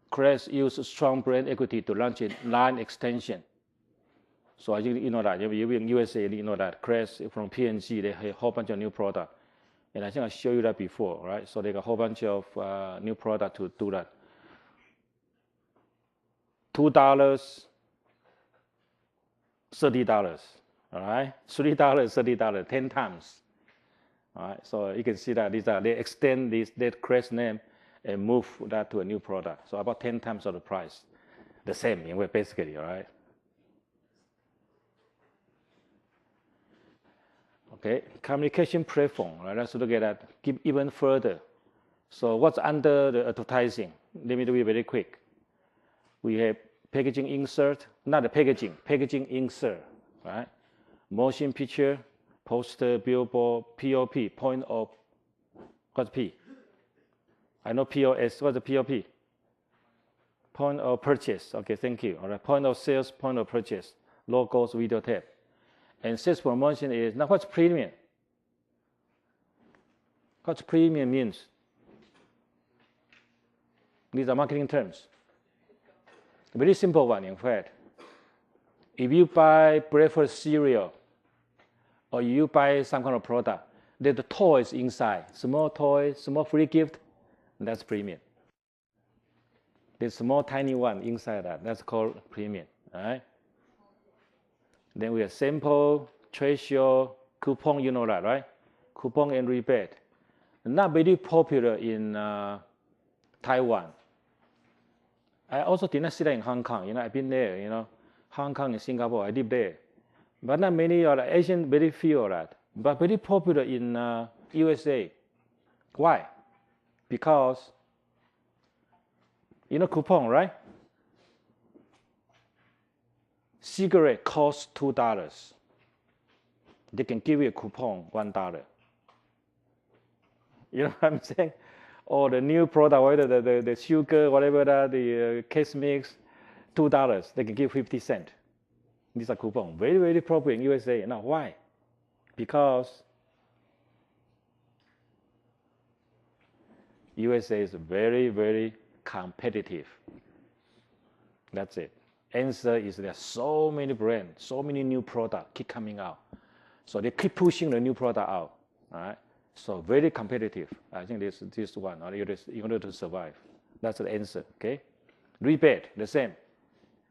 Crest used strong brand equity to launch a line extension. So I think you know that. You in USA, you know that. Crest from P&G, they have a whole bunch of new product. And I think I showed you that before, right? So they got a whole bunch of new product to do that. $2, $30, all right? $3, $30, 10 times. All right, so you can see that they extend that Crest name and move that to a new product. So about 10 times of the price. The same, basically, all right? Okay, communication platform, right? Let's look at that, give even further. So what's under the advertising? Let me do it very quick. We have packaging insert, not the packaging insert, right? Motion picture, poster, billboard, POP, point of, what's P? I know POS, what's the POP? Point of purchase, okay, thank you. All right, point of sales, point of purchase, logos, video tape. And sales promotion is, now what's premium? What's premium means? These are marketing terms. A very simple one, in fact. If you buy breakfast cereal, or you buy some kind of product, there's the toys inside, small toy, small free gift, that's premium. There's small tiny one inside that, that's called premium, all right? Then we have sample, trade show, coupon, you know that, right? Coupon and rebate. Not very popular in Taiwan. I also did not see that in Hong Kong, I've been there, Hong Kong and Singapore. I live there. But not many are Asian, very few are that. But very popular in USA. Why? Because, you know coupon, right? Cigarette costs $2. They can give you a coupon, $1. You know what I'm saying? Or the new product, whether the sugar, whatever that, the case mix, $2. They can give 50 cents. These are coupons. Very, very popular in USA. Now, why? Because USA is very, very competitive. That's it. Answer is there are so many brands, so many new products keep coming out. So they keep pushing the new product out. All right? So very competitive. I think this one, in order to survive. That's the answer, okay? Rebate, the same.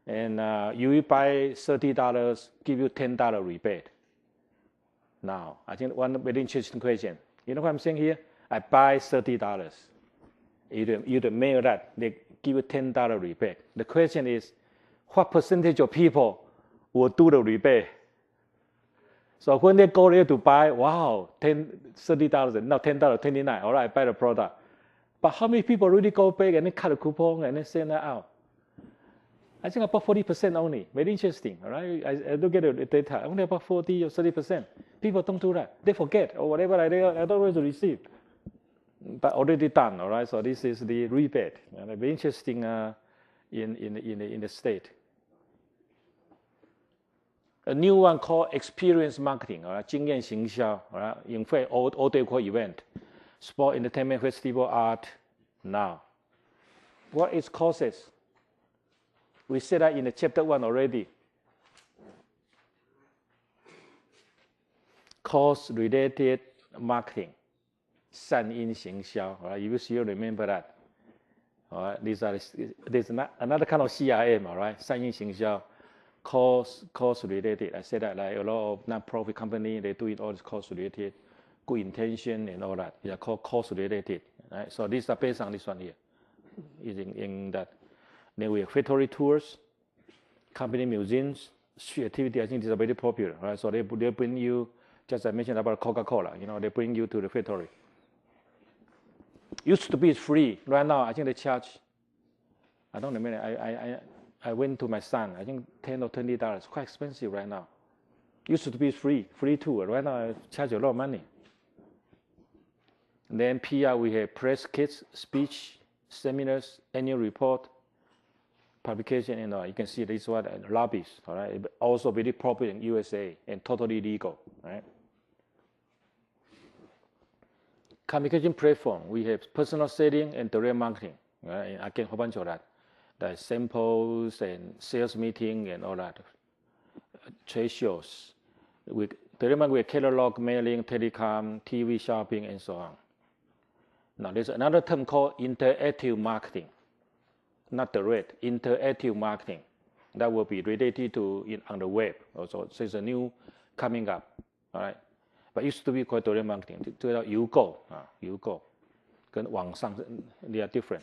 And you buy $30, give you $10 rebate. Now, I think one very interesting question. You know what I'm saying here? I buy $30. You mail that, they give you $10 rebate. The question is, what percentage of people will do the rebate? So when they go there to buy, wow, $30, now $10, $29, all right, I buy the product. But how many people really go back and then cut a coupon and then send that out? I think about 40% only. Very interesting, all right? I look at the data, only about 40 or 30%. People don't do that. They forget or whatever, I don't know to receive. But already done, all right? So this is the rebate. Very interesting in the state. A new one called experience marketing, all right? 经验行销, all right? In fact, all day core event, sport, entertainment, festival, art. Now, what is causes? We said that in the chapter 1 already. Cause-related marketing, 善因行销. All right? You still remember that. All right? There's another kind of CRM, all right? 善因行销, cause-related. I said that like a lot of non-profit company, they do it all this cause-related, good intention and all that. They are called cause-related. Right? So these are based on this one here. Is in that. Then we have factory tours, company museums, street activity. I think these are very popular, right? So they bring you, just as I mentioned about Coca-Cola, you know, they bring you to the factory. Used to be free. Right now, I think they charge, I don't remember, I went to my son, I think $10 or $20. Quite expensive right now. Used to be free tour. Right now, I charge a lot of money. And then PR, we have press kits, speech, seminars, annual report, publication, and you can see this one, lobbies, all right? Also very popular in USA and totally legal, right? Communication platform, we have personal selling and direct marketing, right? And again, a whole bunch of that. Like samples and sales meeting and all that. Trade shows. Direct marketing, we have catalog, mailing, telecom, TV shopping, and so on. Now, there's another term called interactive marketing. Not direct, interactive marketing. That will be related to on the web also. So it's a new coming up, all right? But it used to be called direct marketing. 这叫邮购啊，邮购，跟网上 they are different.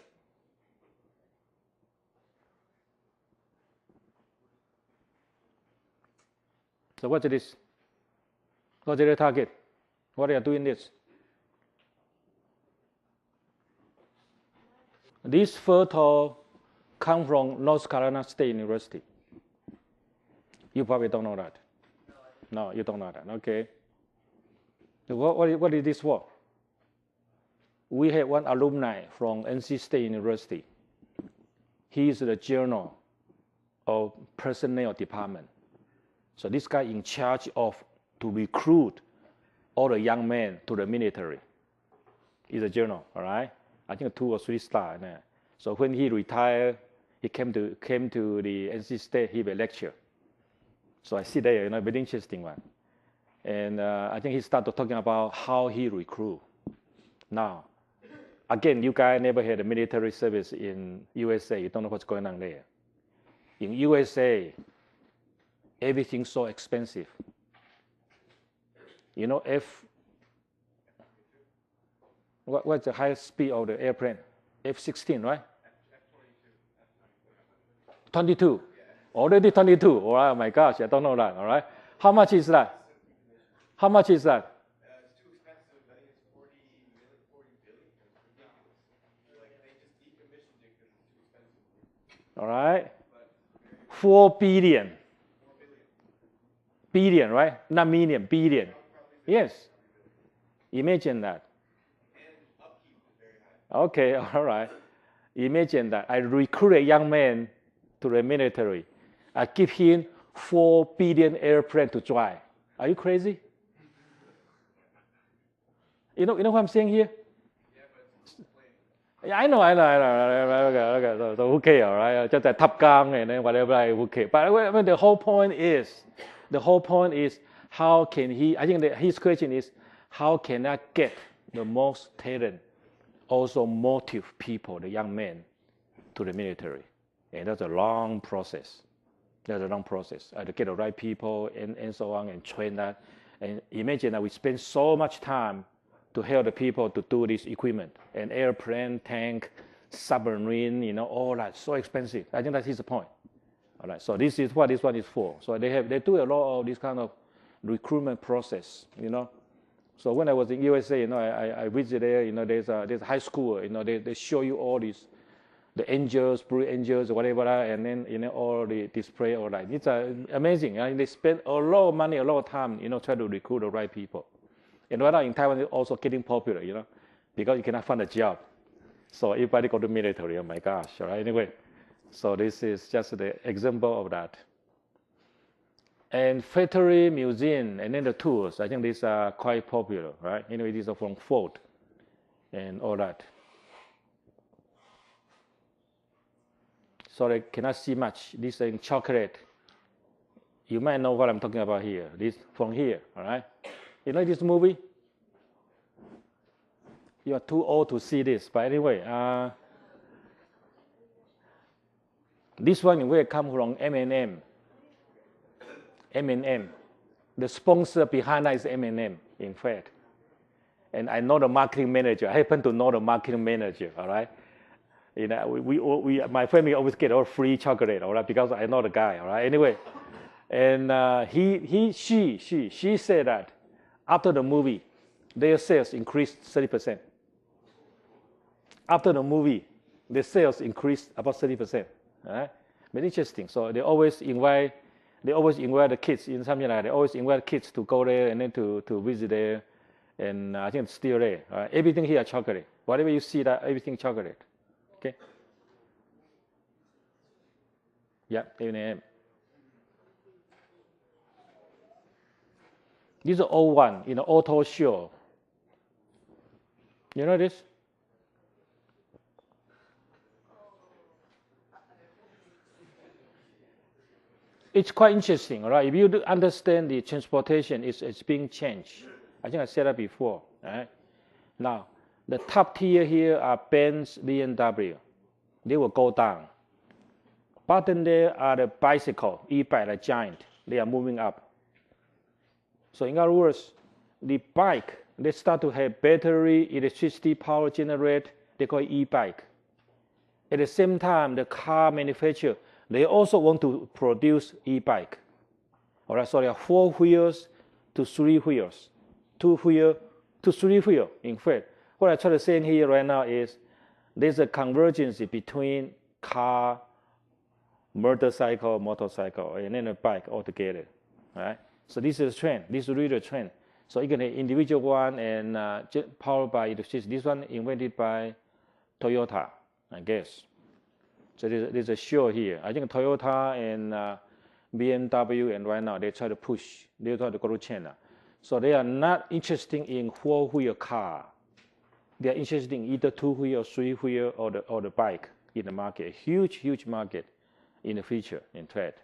So what's this? What's the target? What are you doing this? This photo come from North Carolina State University. You probably don't know that. No, you don't know that. Okay. What is this for? We have one alumni from NC State University. He is the journal of personnel department. So this guy in charge of to recruit all the young men to the military. He's a journal, all right? I think 2 or 3 stars. So when he retired, he came to the NC State, he will lecture. So I see there, very interesting one. And I think he started talking about how he recruit. Now, again, you guys never had a military service in USA. You don't know what's going on there. In USA, everything's so expensive. You know, what's the highest speed of the airplane? F-16, right? 22. Already 22. All right. Oh my gosh, I don't know that. All right. How much is that? How much is that? It's too expensive. I think it's 40 billion. Like they just decommissioned it because it's too expensive. All right. 4 billion. 4 billion. Billion, right? Not million, billion. Yes. Imagine that. And upkeep is very high. Okay, all right. Imagine that. I recruit a young man to the military. I give him 4 billion airplane to drive. Are you crazy? You know what I'm saying here? Yeah, but it's a plane. Yeah, I know. Okay. So who cares, all right? Just a Top Gun and then whatever, who cares? But I mean, the whole point is, how can he, I think that his question is, how can I get the most talent, also motive people, the young men, to the military? And that's a long process. I had to get the right people and so on and train that. And imagine that we spend so much time to help the people to do this equipment. An airplane, tank, submarine, all that, so expensive. I think that is the point. All right, so this is what this one is for. So they do a lot of this kind of recruitment process, So when I was in USA, I visited there, there's a high school, they show you all these, the angels, blue angels, whatever, and then, all the display, all that. It's amazing. They spend a lot of money, a lot of time, try to recruit the right people. And right now in Taiwan, it's also getting popular, because you cannot find a job. So everybody go to military, oh my gosh, all right? Anyway, so this is just the example of that. And factory, museum, and then the tools, I think these are quite popular, right? Anyway, these are from Ford and all that. Sorry, cannot see much. This is in chocolate. You might know what I'm talking about here. This from here, all right? You know this movie? You are too old to see this, but anyway, this one will come from M&M. M&M. The sponsor behind that is M&M, in fact. And I know the marketing manager. I happen to know the marketing manager, all right? My family always get all free chocolate, all right, because I know the guy, all right? Anyway, and she said that after the movie, their sales increased 30%. After the movie, the sales increased about 30%. All right? Very interesting. So they always invite the kids in something like that. They always invite kids to go there and then to visit there. And I think it's still there. Everything here is chocolate. Whatever you see, that everything chocolate. Okay? Yeah, M&M. This is the old one in the auto show. You know this? It's quite interesting, right? If you understand the transportation, it's being changed. I think I said that before, right? Now, the top tier here are Benz, BMW. They will go down. Bottom there are the bicycle, e-bike, like giant. They are moving up. So in other words, the bike, they start to have battery, electricity, power generate. They call it e-bike. At the same time, the car manufacturer, they also want to produce e-bike. All right, so there are 4 wheels to 3 wheels, 2 wheel to 3 wheel. In fact, what I try to say here right now is there's a convergence between car, motorcycle, and then a bike altogether. All right, so this is a trend. This is really a trend. So you can have individual one and powered by electricity. This one invented by Toyota, I guess. So there's a show here. I think Toyota and BMW, and right now they try to go to China. So they are not interested in 4-wheel car. They are interested in either 2-wheel, 3-wheel, or the bike in the market. A huge, huge market in the future, in fact.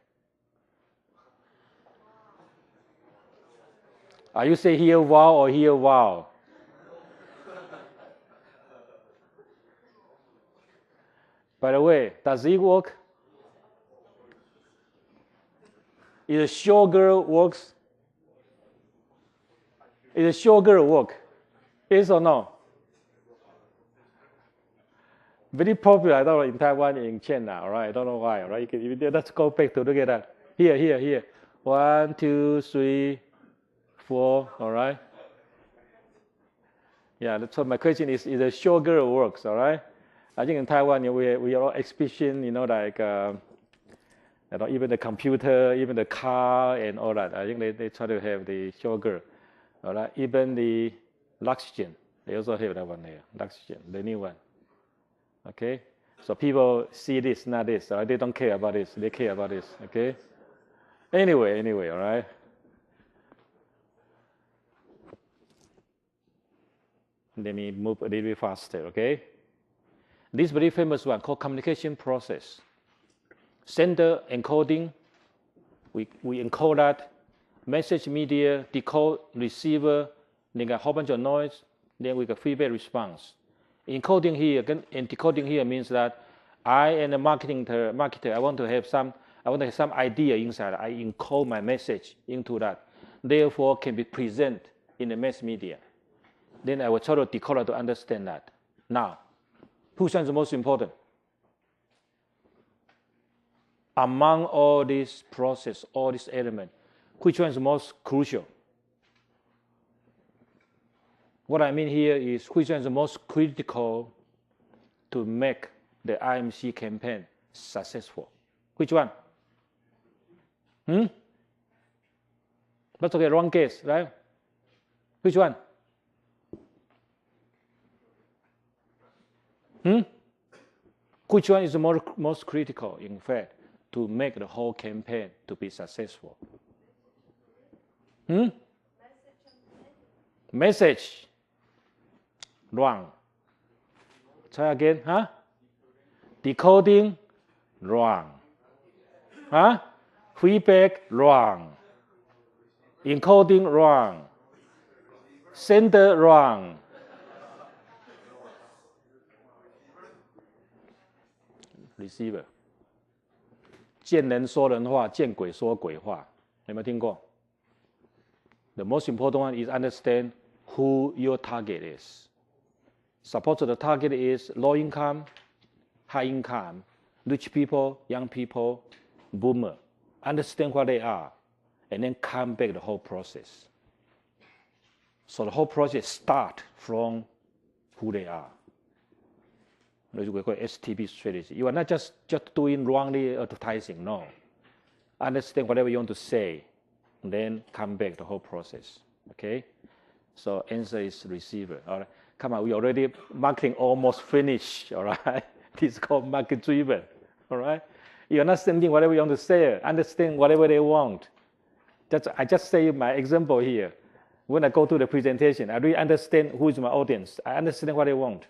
Are you say here wow or here wow? By the way, does it work? Is a short girl works? Is a short girl work? Yes or no? Very popular, I don't know, in Taiwan, in China, all right? I don't know why, all right? Let's go back to look at that. Here. 1, 2, 3, 4, all right? Yeah, so my question is the sugar works, all right? I think in Taiwan, we are all exhibition, like even the computer, even the car and all that. I think they try to have the sugar, all right? Even the Lec13, they also have that one there, Lec13, the new one. Okay, so people see this, not this. Right? They don't care about this. They care about this. Okay. Anyway, all right. Let me move a little bit faster. Okay. This very famous one called communication process. Sender encoding. We encode that. Message media, decode, receiver. Then got a whole bunch of noise. Then we got feedback response. Encoding here and decoding here means that I am a marketer. I want to have some idea inside. I encode my message into that. Therefore, can be present in the mass media. Then I will try to decoder to understand that. Now, which one is the most important? Among all these process, all these elements, which one is the most crucial? What I mean here is which one is the most critical to make the IMC campaign successful? Which one? That's okay, wrong guess, right? Which one? Which one is the most critical, in fact, to make the whole campaign to be successful? Message. Wrong. Try again, huh? Decoding, wrong. Huh? Feedback, wrong. Encoding, wrong. Sender, wrong. Receiver. 见人说人话，见鬼说鬼话，有没有听过？ The most important one is understand who your target is. Suppose the target is low income, high income, rich people, young people, boomer. Understand what they are, and then come back the whole process. So the whole process starts from who they are. That's what we call STP strategy. You are not just doing wrongly advertising, no. Understand whatever you want to say, and then come back the whole process. Okay? So answer is receiver. All right. Come on, we already marketing almost finished. All right. This is called market driven. All right. You are not sending whatever you want to say. Understand whatever they want. I just say my example here. When I go to the presentation, I really understand who is my audience. I understand what they want.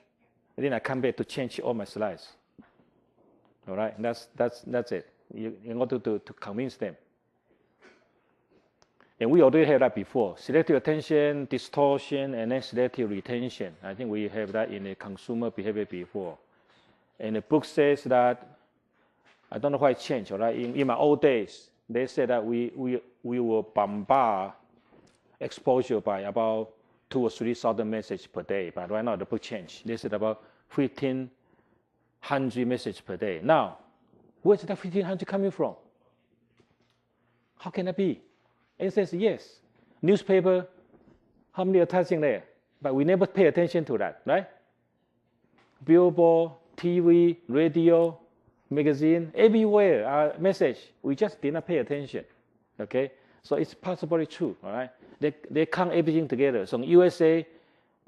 And then I come back to change all my slides. All right. That's it. In order to convince them. And we already have that before. Selective attention, distortion, and then selective retention. I think we have that in the consumer behavior before. And the book says that, I don't know why it changed, all right? In my old days, they said that we will bombard exposure by about 2,000 or 3,000 messages per day. But right now, the book changed. They said about 1,500 messages per day. Now, where's that 1,500 coming from? How can that be? It says yes. Newspaper, how many are touching there? But we never pay attention to that, right? Billboard, TV, radio, magazine, everywhere, message. We just did not pay attention, okay? So it's possibly true, all right? They count everything together. So in USA,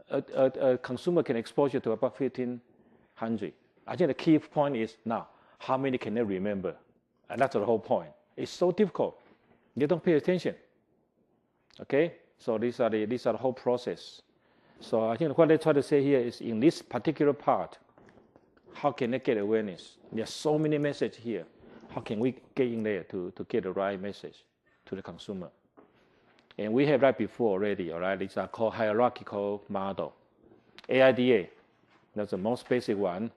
a consumer can expose you to about 1,500. I think the key point is now, how many can they remember? And that's the whole point. It's so difficult. They don't pay attention. Okay, so these are the whole process. So I think what they try to say here is in this particular part, how can they get awareness? There's so many messages here. How can we get in there to get the right message to the consumer? And we have that before already. All right, these are called hierarchical model. AIDA, that's the most basic one.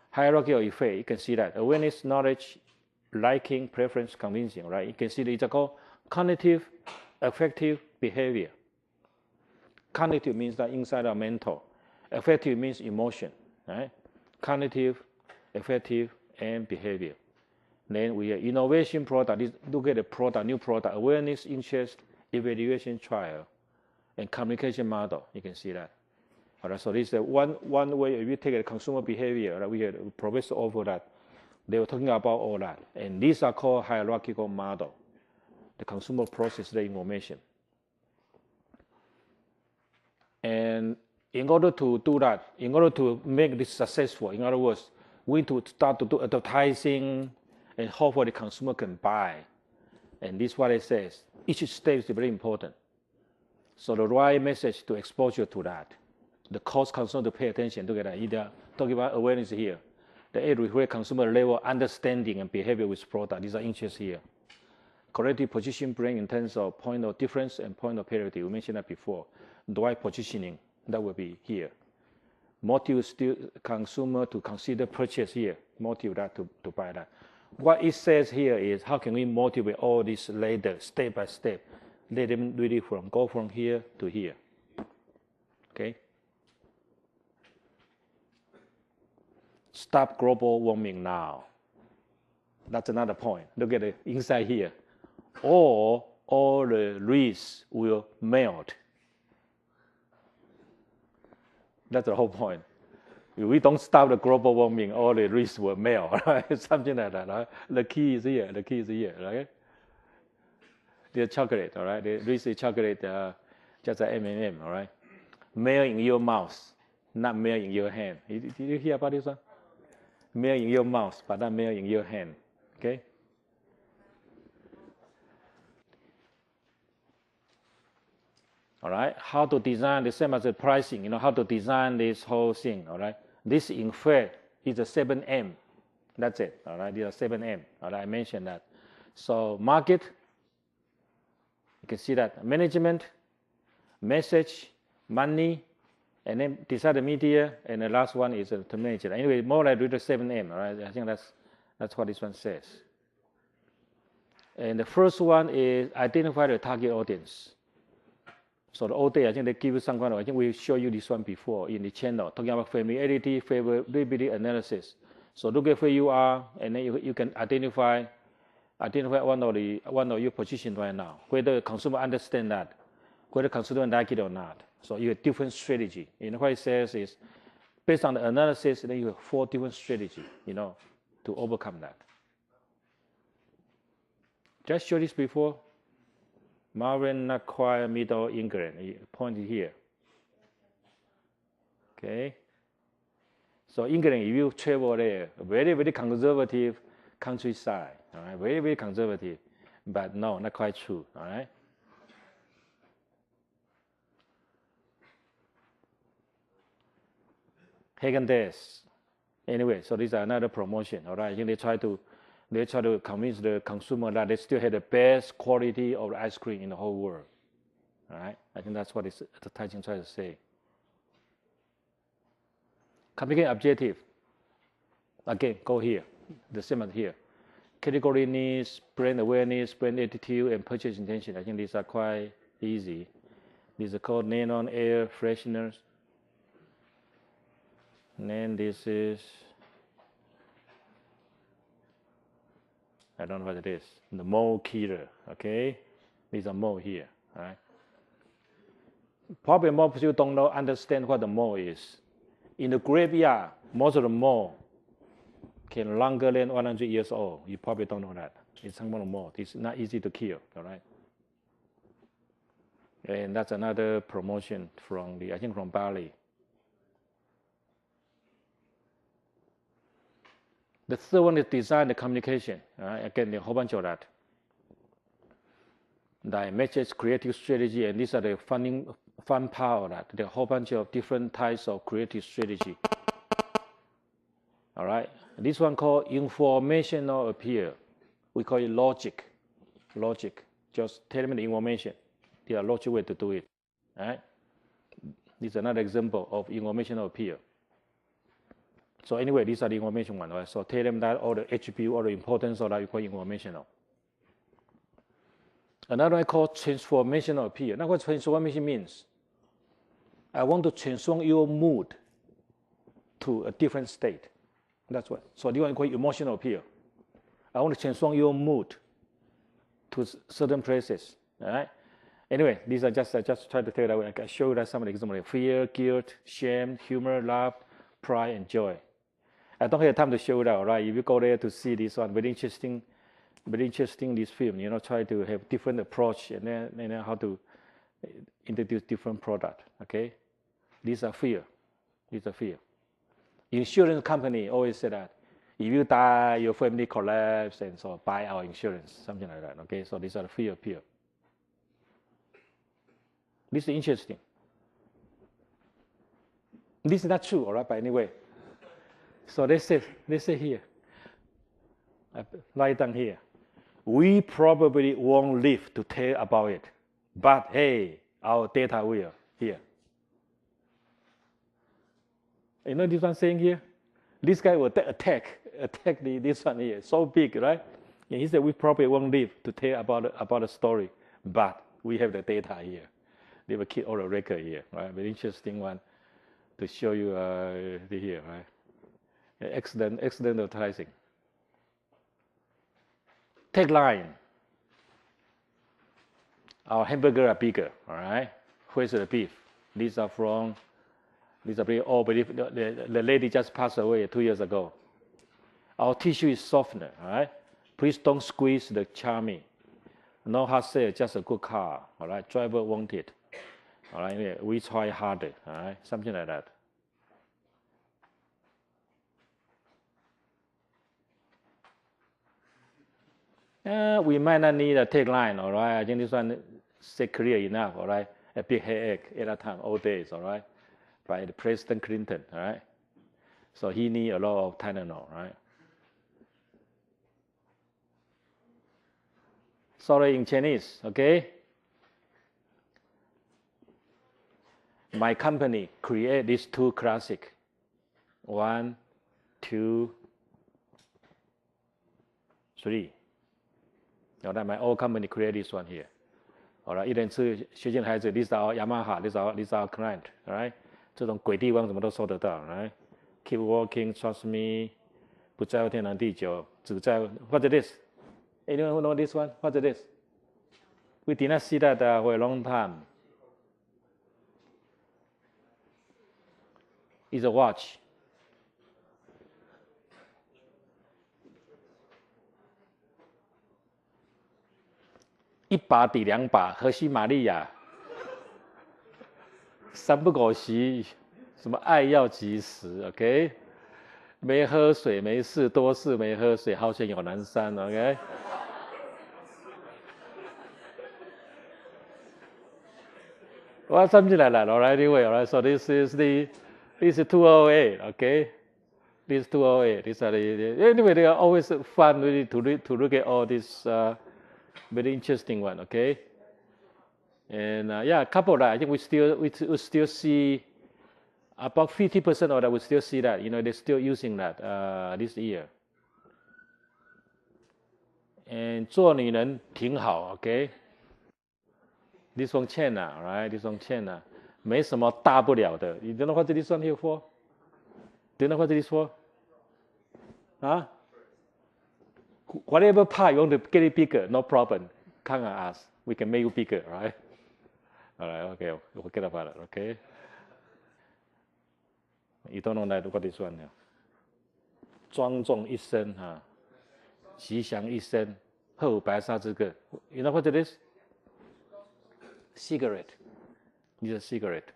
Hierarchical effect. You can see that awareness, knowledge, liking, preference, convincing, right? You can see these are called cognitive, affective behavior. Cognitive means that inside our mental. Affective means emotion, right? cognitive, affective, and behavior. Then we have innovation product. Look at the product, new product, awareness, interest, evaluation, trial, and communication model. You can see that. All right, so this is one way. If you take a consumer behavior, right, we had a professor over that. They were talking about all that. And these are called hierarchical model. The consumer process the information. And in order to do that, in order to make this successful, in other words, we need to start to do advertising and hope for the consumer can buy. And this is what it says. Each step is very important. So the right message to expose you to that. The cause consumer to pay attention to that. Either talking about awareness here. The aid reflect consumer level understanding and behavior with product. These are interests here. Corrective position bring in terms of point of difference and point of parity. We mentioned that before. The right positioning, that will be here. Motive still consumer to consider purchase here. Motive that to buy that. What it says here is how can we motivate all this later, step by step. Let them really go from here to here. Okay? Stop global warming now. That's another point. Look at the inside here. Or all the risks will melt. That's the whole point. If we don't stop the global warming, all the risks will melt. Right? Something like that. Right? The key is here. The key is here. Right? The chocolate. All right. The risk is chocolate, just like M&M. All right. Melt in your mouth, not melt in your hand. Did you hear about this one? Melt in your mouth, but not melt in your hand. Okay. All right, how to design the same as the pricing, how to design this whole thing, all right? This, in fact, is a 7M. That's it, all right? These are 7M, all right? I mentioned that. So market, you can see that. Management, message, money, and then decide the media, and the last one is to manage it. Anyway, more like the 7M, all right? I think that's what this one says. And the first one is identify the target audience. So the old day, I think they give you some kind of, I think we showed you this one before in the channel, talking about familiarity, favorability analysis. So look at where you are, and then you can identify one of your position right now, whether the consumer understand that, whether the consumer like it or not. So you have different strategy. What it says is, based on the analysis, then you have 4 different strategies, to overcome that. Just show this before. Marvin, not quite Middle England, pointed here. Okay. So England, if you travel there, very, very conservative countryside, all right? Very, very conservative, but no, not quite true, all right? Häagen-Dazs. Anyway, so this is another promotion, all right? I think they try to convince the consumer that they still have the best quality of ice cream in the whole world. All right? I think that's what the advertising tries to say. Communicate objective. Again, go here. The same as here. Category needs, brand awareness, brand attitude, and purchase intention. I think these are quite easy. These are called neon air fresheners. And then this is, I don't know what it is. The mole killer, okay? These are mole here, all right? Probably most people don't understand what the mole is. In the graveyard, most of the mole can longer than 100 years old. You probably don't know that. It's some kind of mole. It's not easy to kill, all right? And that's another promotion from I think from Bali. The third one is design the communication. Again, a whole bunch of that. The message, creative strategy, and these are the fun part of that. There are a whole bunch of different types of creative strategy. All right. This one called informational appeal. We call it logic. Logic. Just tell me the information. There are logical way to do it. All right. This is another example of informational appeal. So anyway, these are the information one, right? So tell them that all the attribute, all the importance of that you call informational. Another one called transformational appeal. Now what transformation means? I want to transform your mood to a different state. That's what. So you want to call it emotional appeal. I want to transform your mood to certain places. All right. Anyway, these are just try to tell you that I show you that some of the examples: fear, guilt, shame, humor, love, pride, and joy. I don't have time to show that. All right. If you go there to see this one, very interesting. This film. Try to have different approach and then how to introduce different product. Okay. These are fear. Insurance company always say that if you die, your family collapse, and so buy our insurance, something like that. Okay, so these are the fear appeal. This is interesting. This is not true, all right, but anyway. So they say here, write down here, we probably won't live to tell about it, but hey, our data will here. You know this one saying here? This guy will attack this one here, so big, right? And he said, we probably won't live to tell about the story, but we have the data here. They will keep all the record here, right? Very interesting one to show you here, right? Excellent advertising. Tagline. Our hamburger are bigger, all right? Where's the beef? These are all beef. The lady just passed away 2 years ago. Our tissue is softener, all right? Please don't squeeze the charming. No hard sale, just a good car, all right? Driver wanted, all right? Yeah, we try harder, all right? Something like that. We might not need a tagline, all right? I think this one is clear enough, all right? A big headache at a time, all days, all right? By the President Clinton, all right? So he need a lot of Tylenol, right? Sorry, in Chinese, okay? My company create these two classic. 1, 2, 3. All right, my old company create this one here. All right, 一人是学进的孩子 ，this is our Yamaha, this is our client, all right? 这种鬼地方什么都收得到 ，right? Keep working, trust me， 不在乎天长地久，只在乎。What's this? Anyone know this one? What's this? We did not see that for a long time. It's a watch. 一把抵2把，荷西玛利亚。三不狗时，什么爱要及时 ，OK？ 没喝水没事，多事没喝水，好险有南山 ，OK？ Well, something like that, all right, anyway, all right, so this is 208, okay? This is 208, these are anyway, they are always fun really to look at all this very interesting one, okay? And yeah, a couple of that, I think we still see about 50% of that, we still see that, they're still using that this year. And 做女人挺好 ，OK？ This one China, right? This one China, 没什么大不了的。You don't know what this one here for? Do you know what this for? Huh? Whatever part you want to get it bigger, no problem. Come on us, we can make you bigger, right? All right, okay, forget about it, okay? You don't know that what this one here? 庄重一生哈，吉祥一生，贺白沙之歌。You know what it is? Cigarette. This is a cigarette.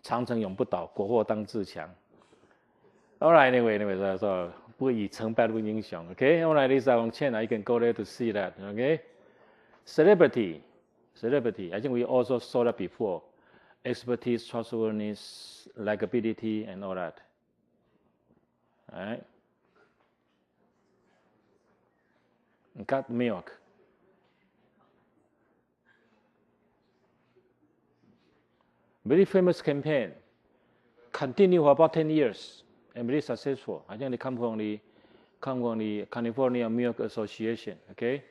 长城永不倒，国货当自强。All right, anyway, so 不以成败论英雄。Okay, all right, this is on China. You can go there to see that. Okay, celebrity. I think we also saw that before. Expertise, trustworthiness, likability, and all that. All right. Got milk. Very famous campaign. Continue for about 10 years and very successful. I think they come from the California Milk Association. Okay.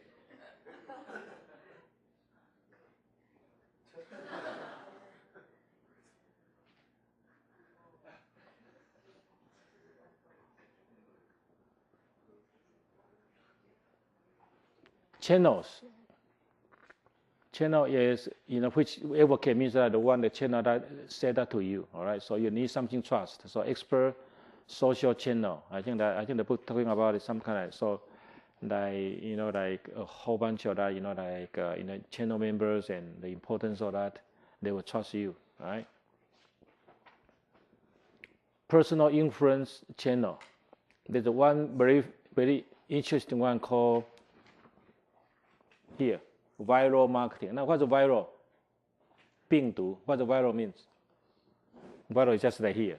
channels. Channel is, whichever case means that the channel that said that to you, all right? So you need something trust. So expert social channel. I think the book talking about is some kind of, so like, like a whole bunch of that, channel members and the importance of that, they will trust you, all right? Personal influence channel. There's one very, very interesting one called here, viral marketing. Now, what's a viral? 病毒. What the viral means? Viral is just like here,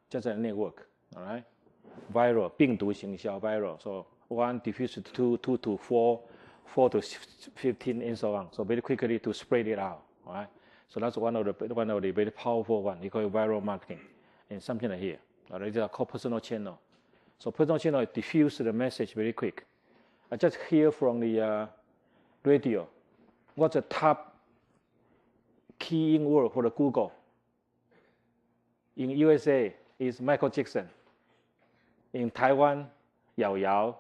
just a network, all right? Viral, 病毒行销 viral. So 1 diffuse to 2 to 4 to 15 and so on. So very quickly to spread it out, all right? So that's one of the very powerful one. You call it viral marketing, and something like here. All right, these are called personal channel. So personal channel diffuse the message very quick. I just hear from the radio. What's the top keying word for the Google? In USA is Michael Jackson. In Taiwan, Yao Yao.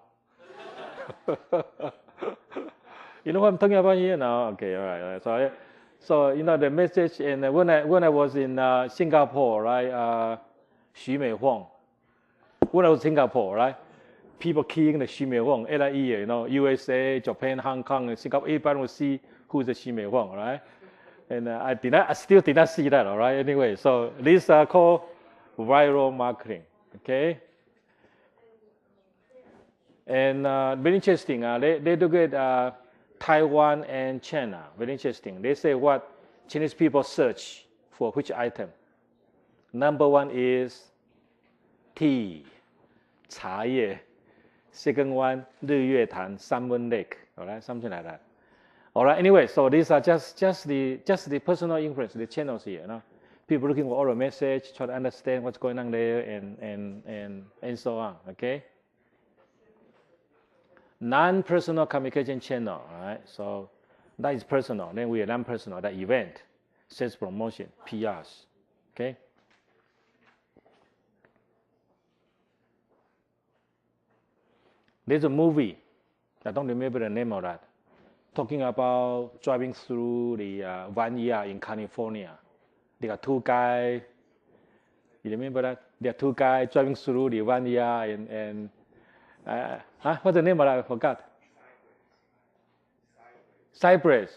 You know what I'm talking about here now? Okay, all right. So the message, and when I was in Singapore, right? Xu Mei Huang. When I was in Singapore, right? People keying the Xu Mei Huang, LIE, USA, Japan, Hong Kong, and Singapore. Everybody will see who's the Xu Mei Huang, right? And I still did not see that, all right? Anyway, so these are called viral marketing, okay? And very interesting. They do get Taiwan and China. Very interesting. They say what Chinese people search for which item. Number 1 is tea, 茶叶. Second one, 日月潭, Salmon Lake. All right, something like that. All right. Anyway, so these are just the personal influence, the channels here. People looking for oral message, try to understand what's going on there, and so on. Okay. Non-personal communication channel. All right. So that is personal. Then we have non-personal. That event, sales promotion, PRs. Okay. There's a movie, I don't remember the name of that, talking about driving through the vineyard in California. There are 2 guys, you remember that? There are 2 guys driving through the vineyard and what's the name of that? I forgot. Cypress.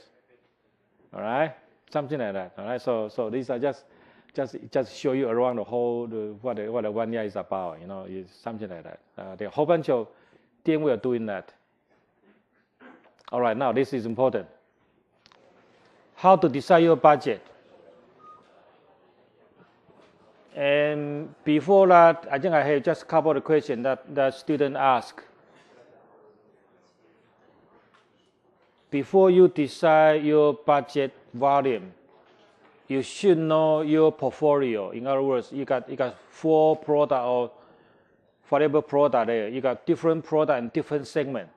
All right, something like that. All right, so these are just show you around the whole what the vineyard is about. It's something like that. There are a whole bunch of things we are doing that. All right, now this is important. How to decide your budget. And before that, I think I have just covered the question that student asked. Before you decide your budget volume, you should know your portfolio. In other words, you got 4 product or whatever product there. You got different product and different segment.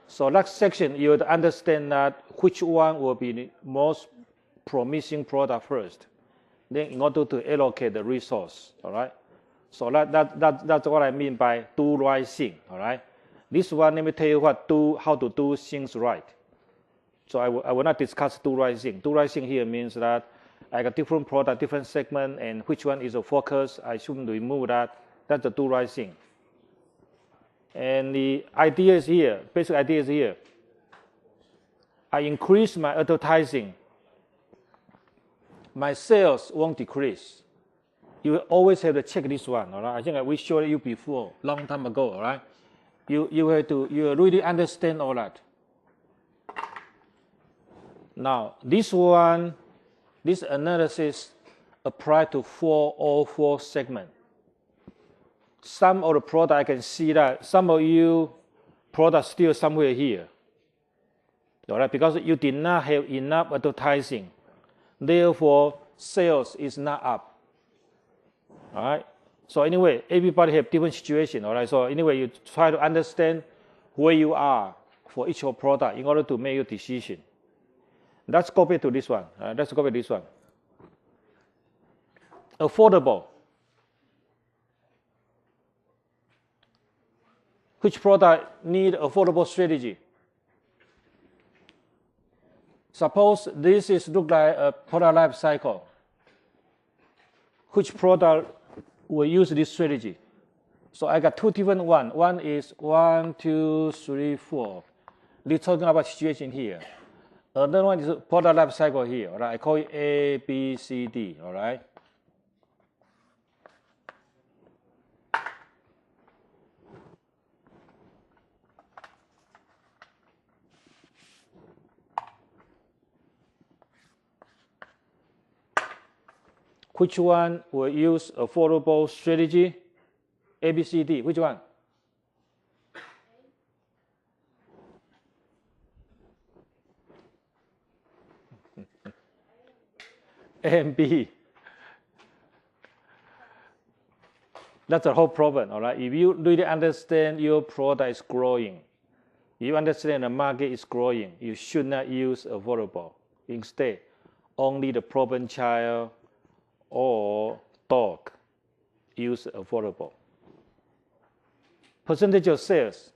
So that section, you would understand that which one will be the most promising product first. Then in order to allocate the resource, all right? So that's what I mean by do right thing, all right? This one, let me tell you how to do things right. So I will not discuss do right thing. Do right thing here means that I got different product, different segment, and which one is a focus. I shouldn't remove that. That's the do right thing. And the idea is here, basic idea is here. I increase my advertising. My sales won't decrease. You will always have to check this one, all right? I think we showed you before, long time ago, all right? You really understand all that. Now, this analysis apply to all 4 segments. Some of the product, I can see that some of you product still somewhere here. All right, because you did not have enough advertising. Therefore, sales is not up. All right. So anyway, everybody have different situation. All right. So anyway, you try to understand where you are for each of product in order to make your decision. Let's go back to this one. Let's go back to this one. Affordable. Which product need affordable strategy? Suppose this is look like a product life cycle. Which product will use this strategy? So I got two different ones. One is 1, 2, 3, 4. We're talking about situation here. Another one is product life cycle here. All right? I call it A, B, C, D. All right? Which one will use affordable strategy? A, B, C, D. Which one? A and B. That's the whole problem, all right? If you really understand your product is growing, you understand the market is growing, you should not use affordable. Instead, only the problem child or dog use affordable. Percentage of sales,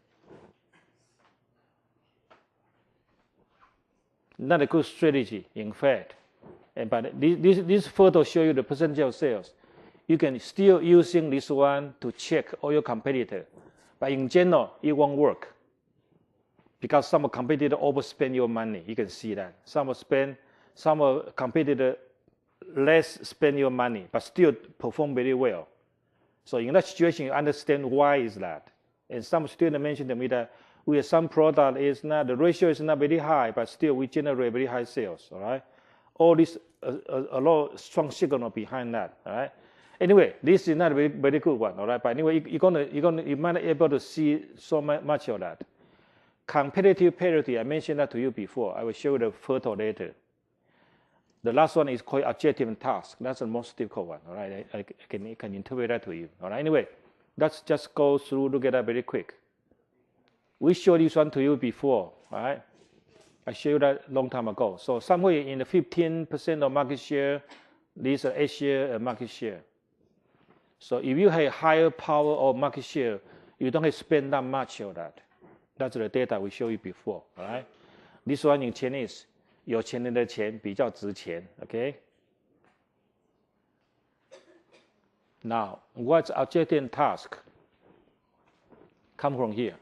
not a good strategy, in fact. But this photo shows you the percentage of sales. You can still using this one to check all your competitors. But in general, it won't work. Because some competitor overspend your money. You can see that. Some competitor less spend your money, but still perform very well. So in that situation, you understand why is that. And some students mentioned to me that we have some product is not, the ratio is not very high, but still we generate very high sales, all right? All this, a lot of strong signal behind that, all right? Anyway, this is not a very good one, all right? But anyway, you might not be able to see so much of that. Competitive parity, I mentioned that to you before. I will show you the photo later. The last one is called objective and task. That's the most difficult one, all right? I can interpret that to you, all right? Anyway, let's just go through, look at that very quick. We showed this one to you before, all right? I showed you that a long time ago. So somewhere in the 15% of market share, these are A share and market share. So if you have higher power of market share, you don't have to spend that much of that. That's the data we showed you before, all right? This one in Chinese, 有钱人的钱比较值钱, okay? Now, what's objective and task? Come from here.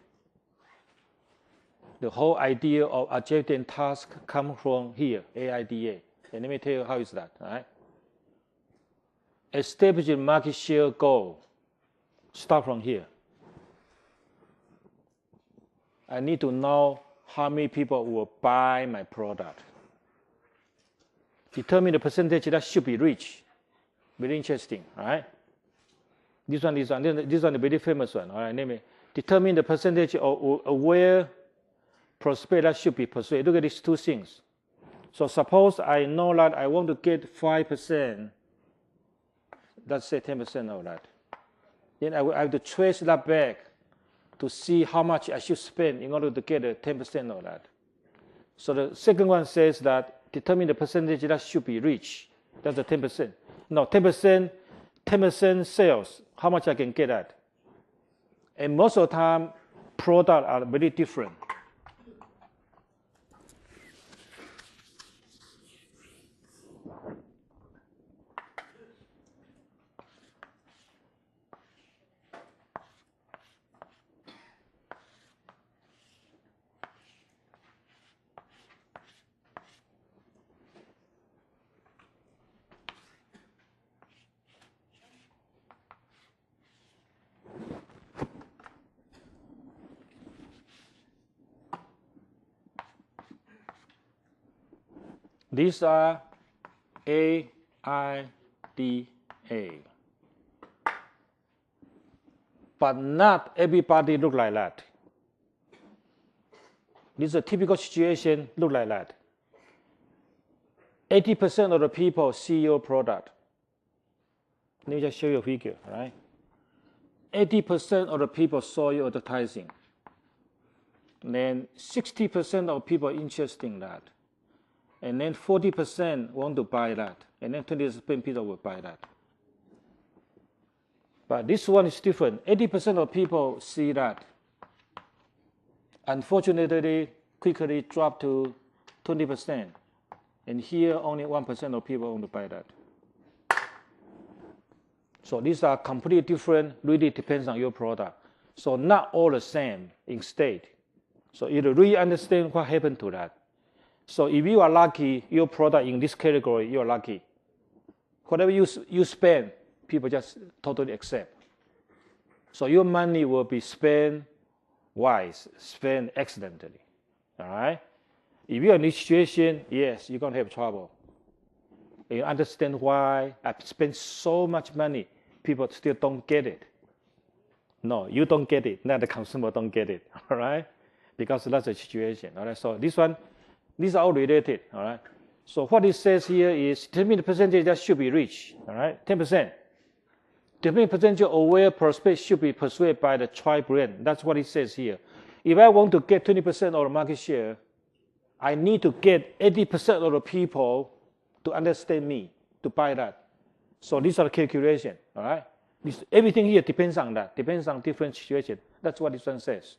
The whole idea of objective and task come from here, AIDA. And let me tell you how is that, all right? Establish a market share goal. Start from here. I need to know how many people will buy my product. Determine the percentage that should be reached. Very interesting, all right? This one is a very famous one, all right? Let me determine the percentage of where prospect that should be persuaded. Look at these two things. So suppose I know that I want to get 5%, let's say 10% of that. Then I have to trace that back to see how much I should spend in order to get 10% of that. So the second one says that determine the percentage that should be reached. That's the 10%. No, 10% sales, how much I can get at. And most of the time, products are very different. These are AIDA. But not everybody look like that. This is a typical situation, look like that. 80% of the people see your product. Let me just show you a figure, all right? 80% of the people saw your advertising. And then 60% of people are interested in that. And then 40% want to buy that. And then 20% people will buy that. But this one is different. 80% of people see that. Unfortunately, quickly dropped to 20%. And here, only 1% of people want to buy that. So these are completely different, really depends on your product. So not all the same in state. So you really understand what happened to that. So if you are lucky, your product in this category, you are lucky. Whatever you spend, people just totally accept. So your money will be spent wise, spent accidentally. All right? If you're in this situation, yes, you're going to have trouble. You understand why I spent so much money, people still don't get it. No, you don't get it, not the consumer don't get it, all right? Because that's the situation, all right? So these are all related, all right? So what it says here is determine the percentage that should be reached, all right? 10%. Determine the percentage of aware prospects should be persuaded by the tribe brand. That's what it says here. If I want to get 20% of the market share, I need to get 80% of the people to understand me, to buy that. So these are the calculations, all right? Everything here depends on that, depends on different situations. That's what this one says,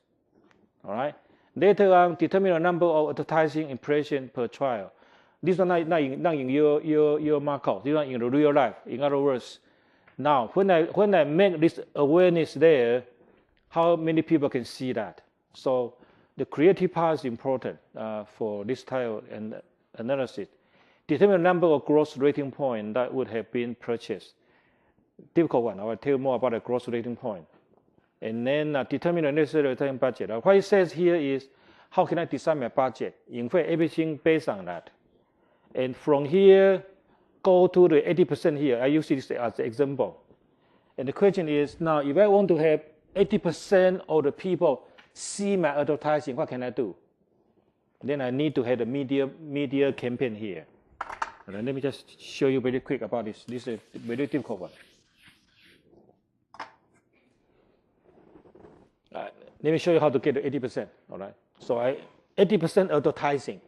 all right? Later on, determine the number of advertising impressions per trial. This one not in your markup, this one in the real life. In other words, now when I make this awareness there, how many people can see that? So the creative part is important for this type of analysis. Determine the number of gross rating points that would have been purchased. Difficult one. I will tell you more about the gross rating point. And then determine the necessary return budget. What it says here is, how can I decide my budget? In fact, everything based on that. And from here, go to the 80% here. I use this as an example. And the question is, now, if I want to have 80% of the people see my advertising, what can I do? Then I need to have a media campaign here. And let me just show you very quick about this. This is a very difficult one. Let me show you how to get to 80%. All right. So 80% advertising.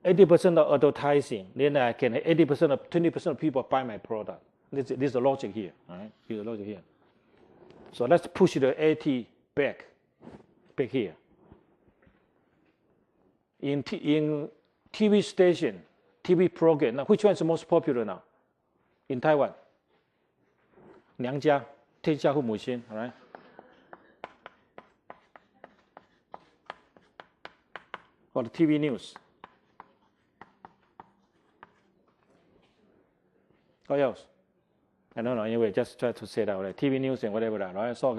80% of advertising. Then I can 80% of 20% of people buy my product. This is the logic here. All right. This is the logic here. So let's push the 80 back here. In TV station, TV program. Now, which one is the most popular now in Taiwan? 娘家天下父母心. All right. Or the TV news. What else? I don't know. Anyway, just try to say that. Right? TV news and whatever that. Right? So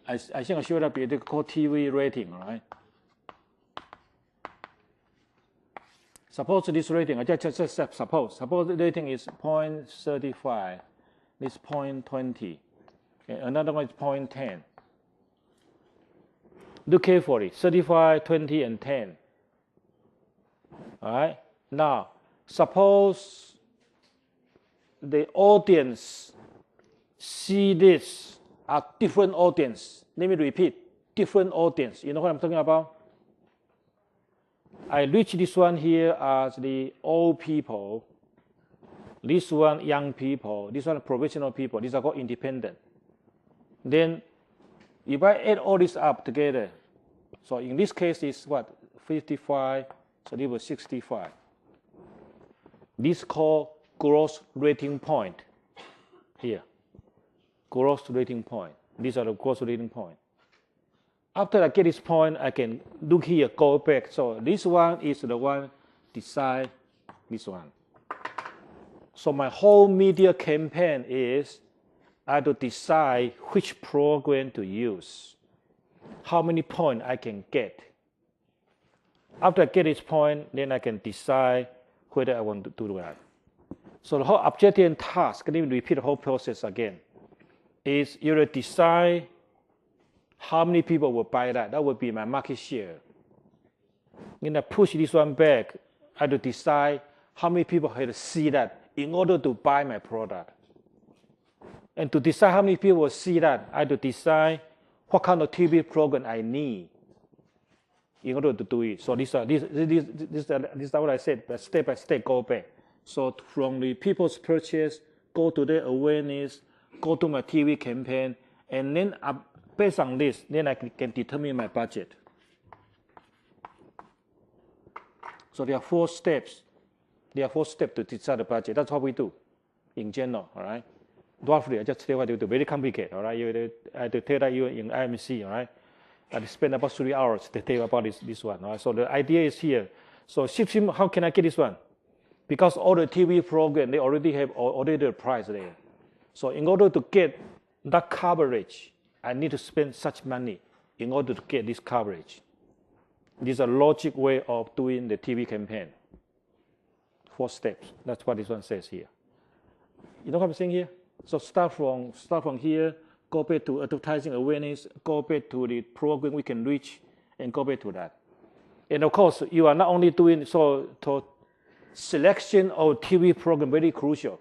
I think I showed up here. They call TV rating. Right? Suppose this rating. I just suppose the rating is 0.35. This 0.20. And another one is 0.10. Look carefully. 35, 20, and 10. All right. Now, suppose the audience see this as different audience. Let me repeat. Different audience. You know what I'm talking about? I reach this one here as the old people. This one young people. This one professional people. These are called independent. Then, if I add all this up together, so in this case it's what? 55. So this was 65. This is called gross rating point here. Gross rating point. These are the gross rating point. After I get this point, I can look here, go back. So this one is the one, decide this one. So my whole media campaign is I have to decide which program to use, how many points I can get. After I get this point, then I can decide whether I want to do that. So the whole objective and task, let me repeat the whole process again, is you will decide how many people will buy that. That would be my market share. Then I push this one back. I have to decide how many people have to see that in order to buy my product. And to decide how many people will see that, I have to decide what kind of TV program I need in order to do it. So this is what I said, but step by step go back. So from the people's purchase, go to their awareness, go to my TV campaign, and then based on this, then I can determine my budget. So there are 4 steps There are 4 steps to decide the budget. That's what we do in general, all right? Roughly, I just tell you what to do. Very complicated, all right? I have to tell that you in IMC, all right? I spend about 3 hours to tell you about this one, all right? So the idea is here. So how can I get this one? Because all the TV program, they already have the price there. So in order to get that coverage, I need to spend such money in order to get this coverage. This is a logic way of doing the TV campaign. 4 steps. That's what this one says here. You know what I'm saying here? So start from here, go back to advertising awareness, go back to the program we can reach, and go back to that. And of course, you are not only doing to selection of TV program very crucial.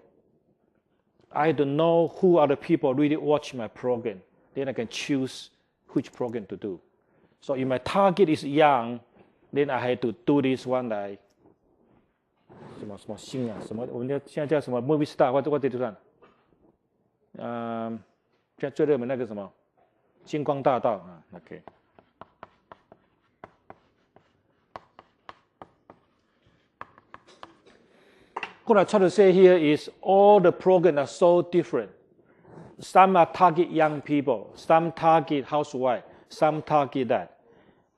I have to know who are the people really watch my program. Then I can choose which program to do. So if my target is young, then I have to do this one like 什么星啊，什么我们现在叫什么 movie star 或者就算，现在最热门那个什么星光大道啊 ，OK。What I try to say here is all the programs are so different. Some are target young people, some target housewife, some target that.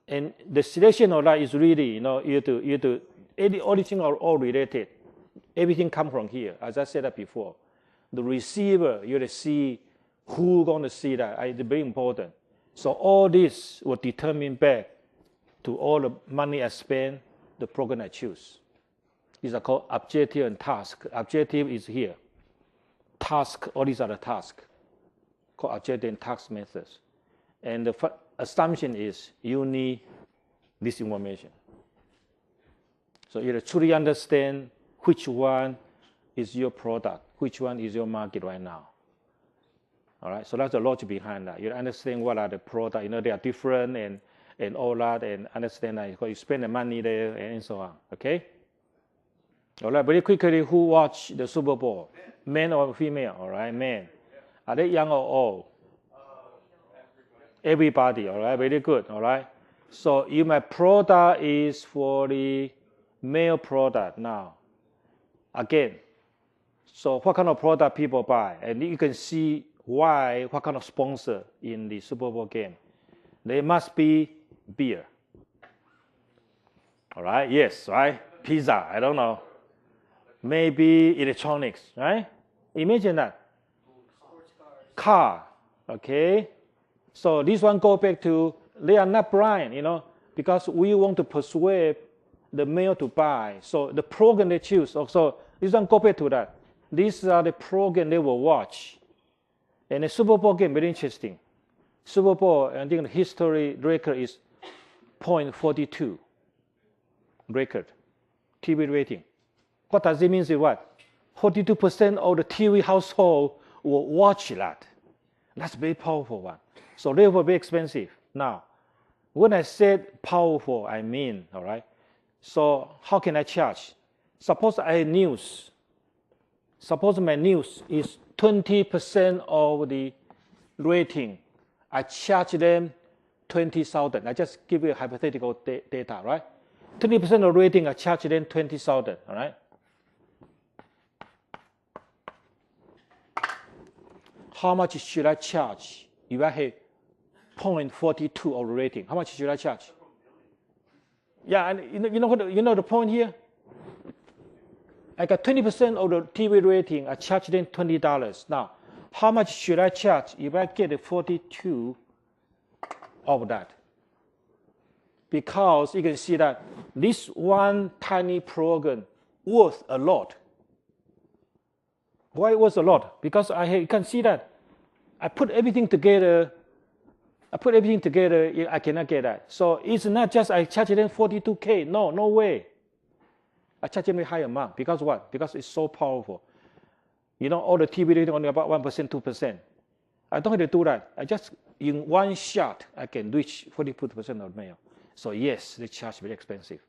And the selection of that is really, you have to all these things are all related. Everything comes from here, as I said that before. The receiver, you have to see who's going to see that. It's very important. So all this will determine back to all the money I spend, the program I choose. These are called objective and task. Objective is here. Task, all these are the tasks. Called objective and task methods. And the assumption is you need this information. So you have to truly understand which one is your product, which one is your market right now. All right, so that's the logic behind that. You understand what are the products, they are different and all that, and understand that you spend the money there and so on, okay? All right, very quickly, who watch the Super Bowl? Men or female, all right, men. Are they young or old? Everybody, all right, very good, all right. So if my product is for the male product now, again, so what kind of product people buy? And you can see why, what kind of sponsor in the Super Bowl game. They must be beer. All right, yes, right? Pizza, I don't know. Maybe electronics, right? Imagine that. Car, okay? So this one go back to, they are not blind, because we want to persuade the male to buy. So the program they choose, also this one go back to that. These are the program they will watch. And the Super Bowl game, very interesting. Super Bowl, I think the history record is 0.42 record, TV rating. What does it mean is what? 42% of the TV household will watch that. That's a very powerful one. So therefore very expensive. Now, when I said powerful, I mean, all right? So how can I charge? Suppose I have news. Suppose my news is 20% of the rating. I charge them 20,000. I just give you a hypothetical data, right? 20% of rating, I charge them 20,000, all right? How much should I charge if I have 0.42 of rating? How much should I charge? Yeah, and you know the point here? I got 20% of the TV rating. I charge them $20. Now, how much should I charge if I get a 42 of that? Because you can see that this one tiny program worth a lot. Why it was a lot? Because you can see that I put everything together. I cannot get that. So it's not just I charge them 42K. No way. I charge them a high amount. Because what? Because it's so powerful. All the TV rating only about 1%, 2%. I don't have to do that. I just, in one shot, I can reach 42% of male. So yes, they charge very expensive.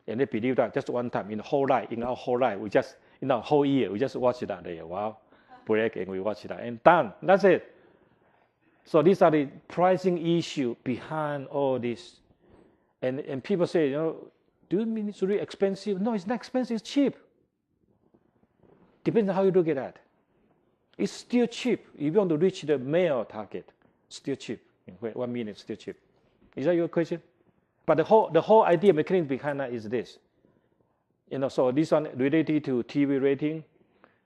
And they believe that just one time in our whole life, we just, in our whole year, we just watch that there. Wow. Break and we watch that. And done. That's it. So these are the pricing issue behind all this. And people say, Do you mean it's really expensive? No, it's not expensive, it's cheap. Depends on how you look at that. It's still cheap. If you want to reach the male target, still cheap. In 1 minute, still cheap. Is that your question? But the whole idea mechanics behind that is this. So this one related to TV rating,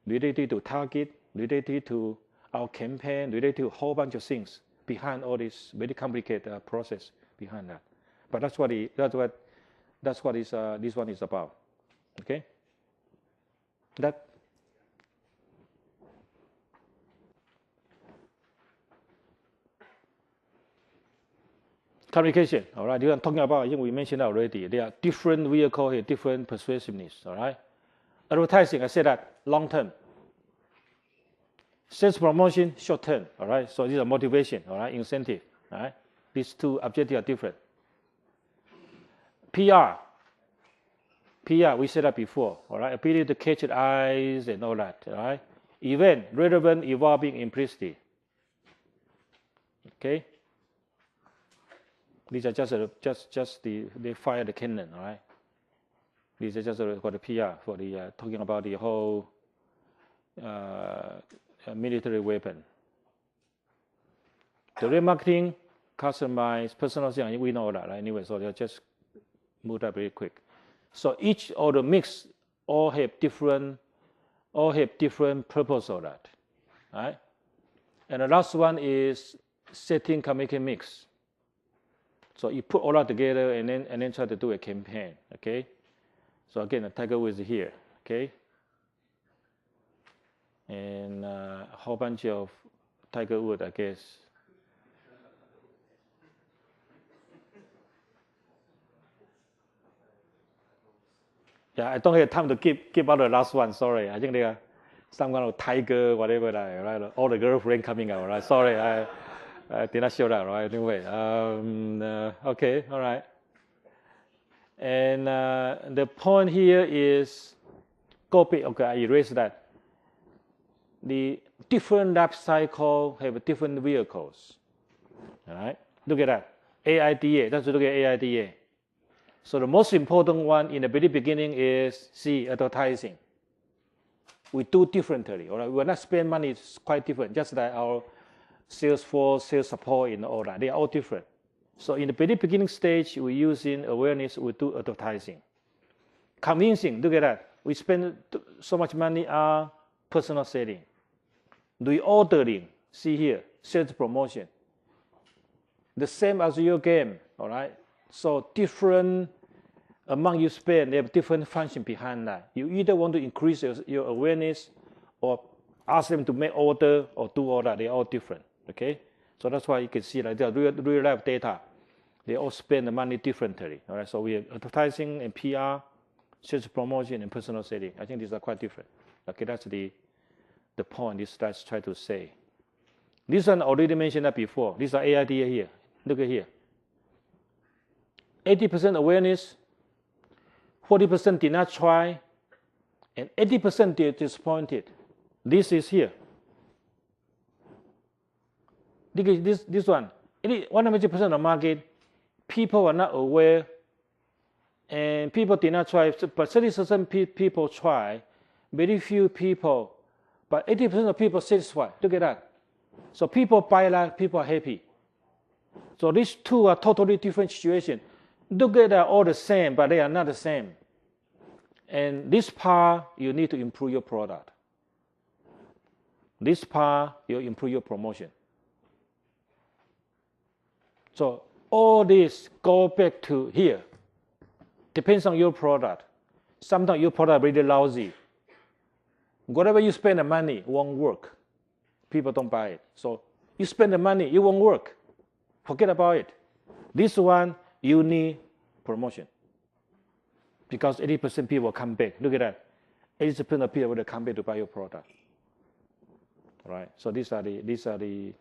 related to target, related to our campaign, related to a whole bunch of things behind all this very complicated process behind that. But that's what this one is about. Okay? That. Communication, all right. I'm talking about, I think we mentioned already. There are different vehicles here, different persuasiveness, all right. Advertising, I said that long term. Sales promotion, short term, all right. So these are motivation, all right, incentive, all right. These two objectives are different. PR, we said that before, all right. Ability to catch the eyes and all that, all right. Event, relevant, evolving, implicitly. Okay. These are just they fire the cannon, all right. These are just for the PR, for the talking about the whole military weapon. The remarketing, customized, personalization, we know that, right? Anyway, so they'll just move that very quick. So each of the mix all have different purpose of that, right? And the last one is setting communication mix. So you put all that together and then try to do a campaign, okay? So again, the Tiger Woods is here, okay? And a whole bunch of Tiger Woods, I guess. Yeah, I don't have time to keep out the last one, sorry. I think there are some kind of tiger, whatever, right? All the girlfriend coming out, right? Sorry, I did not show that, right? Anyway, okay, all right. And the point here is, okay, I erased that. The different life cycle have different vehicles, all right? Look at that, AIDA, let's look at AIDA. So the most important one in the very beginning is advertising. We do differently, all right? We will not spend money, it's quite different, just like our sales force, sales support, and all that. They are all different. So in the very beginning stage, we're using awareness, we do advertising. Convincing, look at that. We spend so much money on personal selling. Reordering, see here, sales promotion. The same as your game, all right? So different amount you spend, they have different function behind that. You either want to increase your awareness or ask them to make order or do all that. They're all different. Okay, so that's why you can see that like, real life data. They all spend the money differently. All right, so we have advertising and PR, sales promotion and personal selling. I think these are quite different. Okay, that's the point this slide try to say. This one already mentioned that before. These are AIDA here. Look at here. 80% awareness, 40% did not try, and 80% did disappointed. This is here. Look at this one. 100% of the market, people are not aware, and people did not try, but 30% people try, very few people, but 80% of people satisfied. Look at that. So people buy that, people are happy. So these two are totally different situations. Look at that, all the same, but they are not the same. And this part, you need to improve your product. This part, you improve your promotion. So all this go back to here. Depends on your product. Sometimes your product is really lousy. Whatever you spend the money won't work. People don't buy it. So you spend the money, it won't work. Forget about it. This one, you need promotion. Because 80% people come back. Look at that. 80% of people will come back to buy your product. All right. So these are the.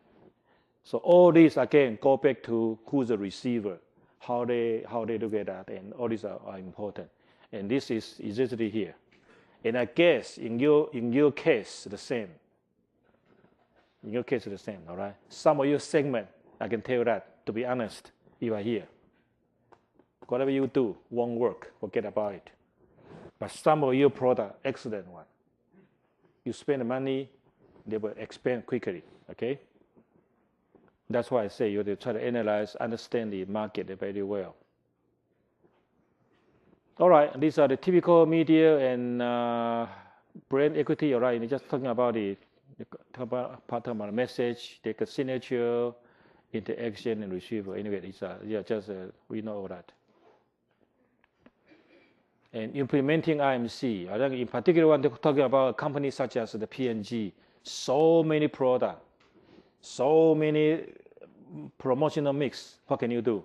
So all these again go back to who's the receiver, how they look at that, and all these are important. And this is exactly here. And I guess in your case the same. In your case the same. All right. Some of your segment, I can tell you that. To be honest, you are here. whatever you do won't work. Forget about it. But some of your product, excellent one. You spend the money, they will expand quickly. Okay. That's why I say you have to try to analyze, understand the market very well. All right, these are the typical media and brand equity. All right, you're just talking about the message, take a signature, interaction, and receiver. Anyway, these are we know all that. And implementing IMC. I think in particular, when they're talking about companies such as the P&G, so many products, so many promotional mix. What can you do?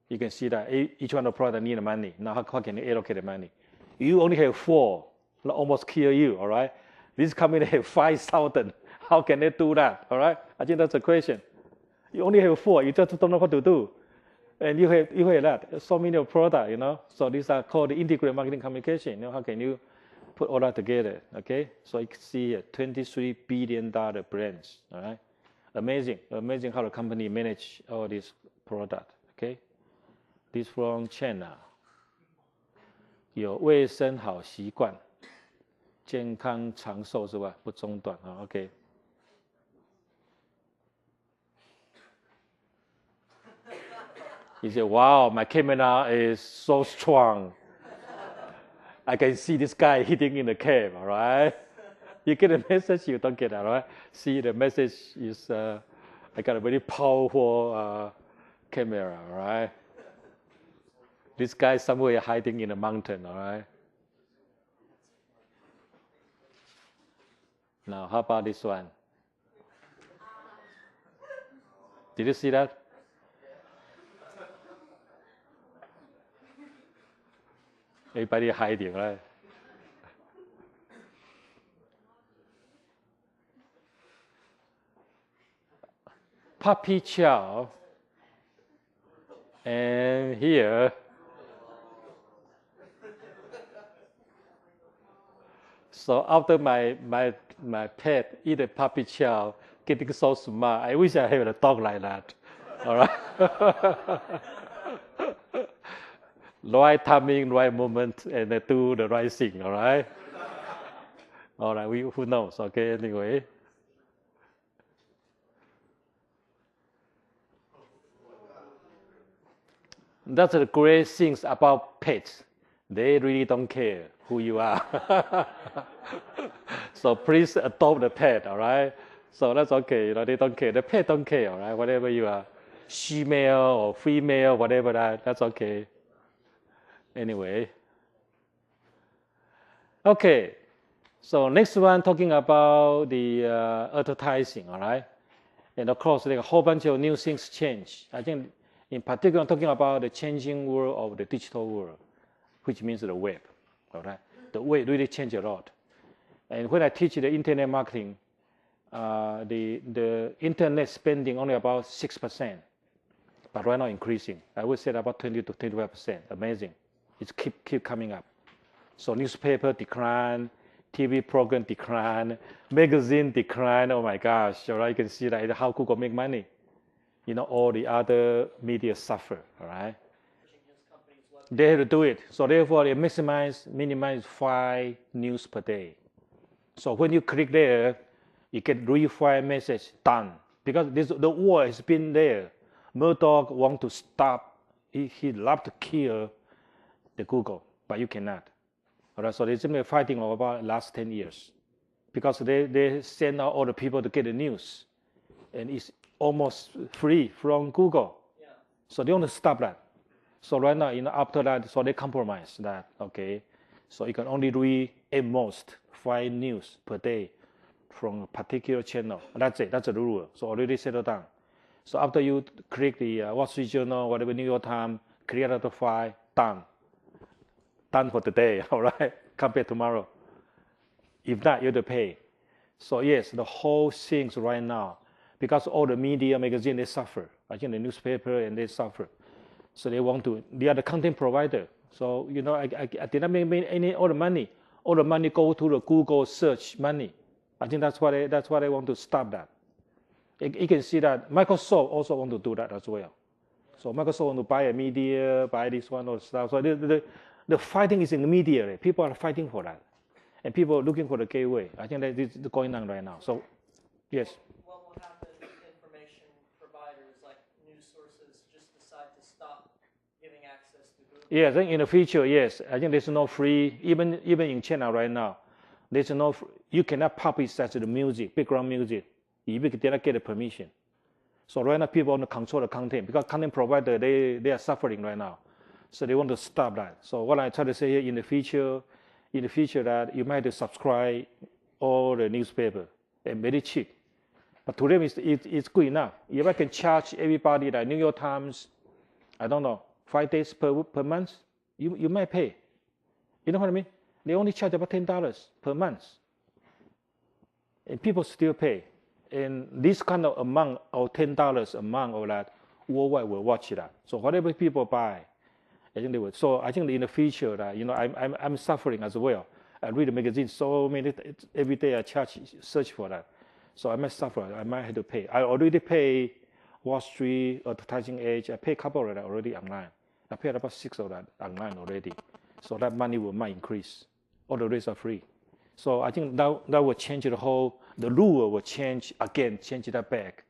You can see that each one of the products need money. Now, how can you allocate the money? You only have 4, it'll almost kill you, all right? This company have 5,000. How can they do that, all right? I think that's a question. You only have 4. You just don't know what to do. And you have that. So many products, you know. So these are called the integrated marketing communication. You know, how can you put all that together, okay? So you can see here, $23 billion brands, all right? Amazing how the company manage all these products, okay? This from China. 有卫生好习惯，健康长寿是吧？不中断啊 ，OK。He said, "Wow, my camera is so strong. I can see this guy hitting in the cave. All right." You get a message, you don't get it, all right? See, the message is, I got a very powerful camera, all right? This guy somewhere hiding in a mountain, all right? Now, how about this one? Did you see that? Everybody hiding, right? Puppy chow, and here, so after my pet eat a puppy chow, getting so smart, I wish I had a dog like that. All right, right timing, right moment, and do the right thing. All right, all right. Who knows? Okay, anyway. That's the great things about pets. They really don't care who you are. So please adopt the pet, all right? So that's okay, you know, they don't care. The pet don't care, all right? Whatever you are, she-male or female, whatever that's okay. Anyway. Okay, so next one talking about the advertising, all right? And of course, like a whole bunch of new things change. I think in particular, I'm talking about the changing world of the digital world, which means the web, all right? The web really changed a lot. And when I teach the internet marketing, the internet spending only about 6%, but right now increasing. I would say about 20 to 25%. Amazing. It's keep coming up. So newspaper decline, TV program decline, magazine decline. Oh my gosh! All right, you can see that how Google make money. You know, all the other media suffer, all right? They have to do it. So therefore, they minimize 5 news per day. So when you click there, you get read 5 message, done. Because the war has been there. Murdoch want to stop. He love to kill the Google, but you cannot. All right, so they've been fighting over the last 10 years. Because they send out all the people to get the news. And it's almost free from Google. Yeah. So they want to stop that. So right now, you know, after that, so they compromise that, okay? So you can only read at most 5 news per day from a particular channel. That's it, that's the rule. So already settled down. So after you click the Wall Street Journal, whatever, New York Times, create out the file, done. Done for today, all right? Come back tomorrow. If not, you have to pay. So yes, the whole things right now, because all the media, magazine, they suffer. I think the newspaper, and they suffer. So they are the content provider. So, you know, I did not make all the money. All the money go to the Google search money. I think that's why they want to stop that. You can see that Microsoft also want to do that as well. So Microsoft want to buy a media, buy this one or stuff. So the fighting is in the media. Right? People are fighting for that. And people are looking for the gateway. I think that is going on right now. So, yes? What will happen if information providers like news sources just decide to stop giving access to Google? Yeah, I think in the future, yes. I think there's no free, even in China right now, there's no, you cannot publish such the music, background music, if you did not get the permission. So right now people want to control the content because content provider, they are suffering right now. So they want to stop that. So what I try to say here in the future that you might have to subscribe all the newspaper and very cheap. But to them it's good enough. If I can charge everybody like New York Times, I don't know, 5 days per month, you might pay. You know what I mean? They only charge about $10 per month. And people still pay. And this kind of amount of $10 amount of that, worldwide will watch that. So whatever people buy, I think they will. So I think in the future that I'm suffering as well. I read the magazine so many every day. I search for that. So I might suffer. I might have to pay. I already pay Wall Street, Advertising Age. I pay a couple of that already online. I paid about 6 of that online already. So that money might increase. All the rest are free. So I think that will change the rule will change again, change that back.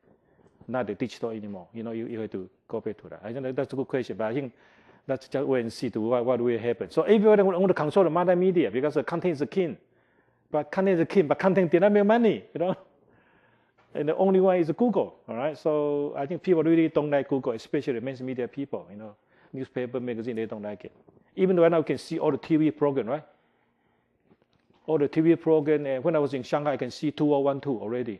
Not the digital anymore. You have to go back to that. I think that's a good question, but I think let's just wait and see what will happen. So everybody want to control the multimedia because the content is the king. But content is the king, but content did not make money, And the only one is Google, all right? So I think people really don't like Google, especially mass media people, newspaper, magazine, they don't like it. Even right now you can see all the TV program, right? All the TV program, and when I was in Shanghai, I can see 2012 already.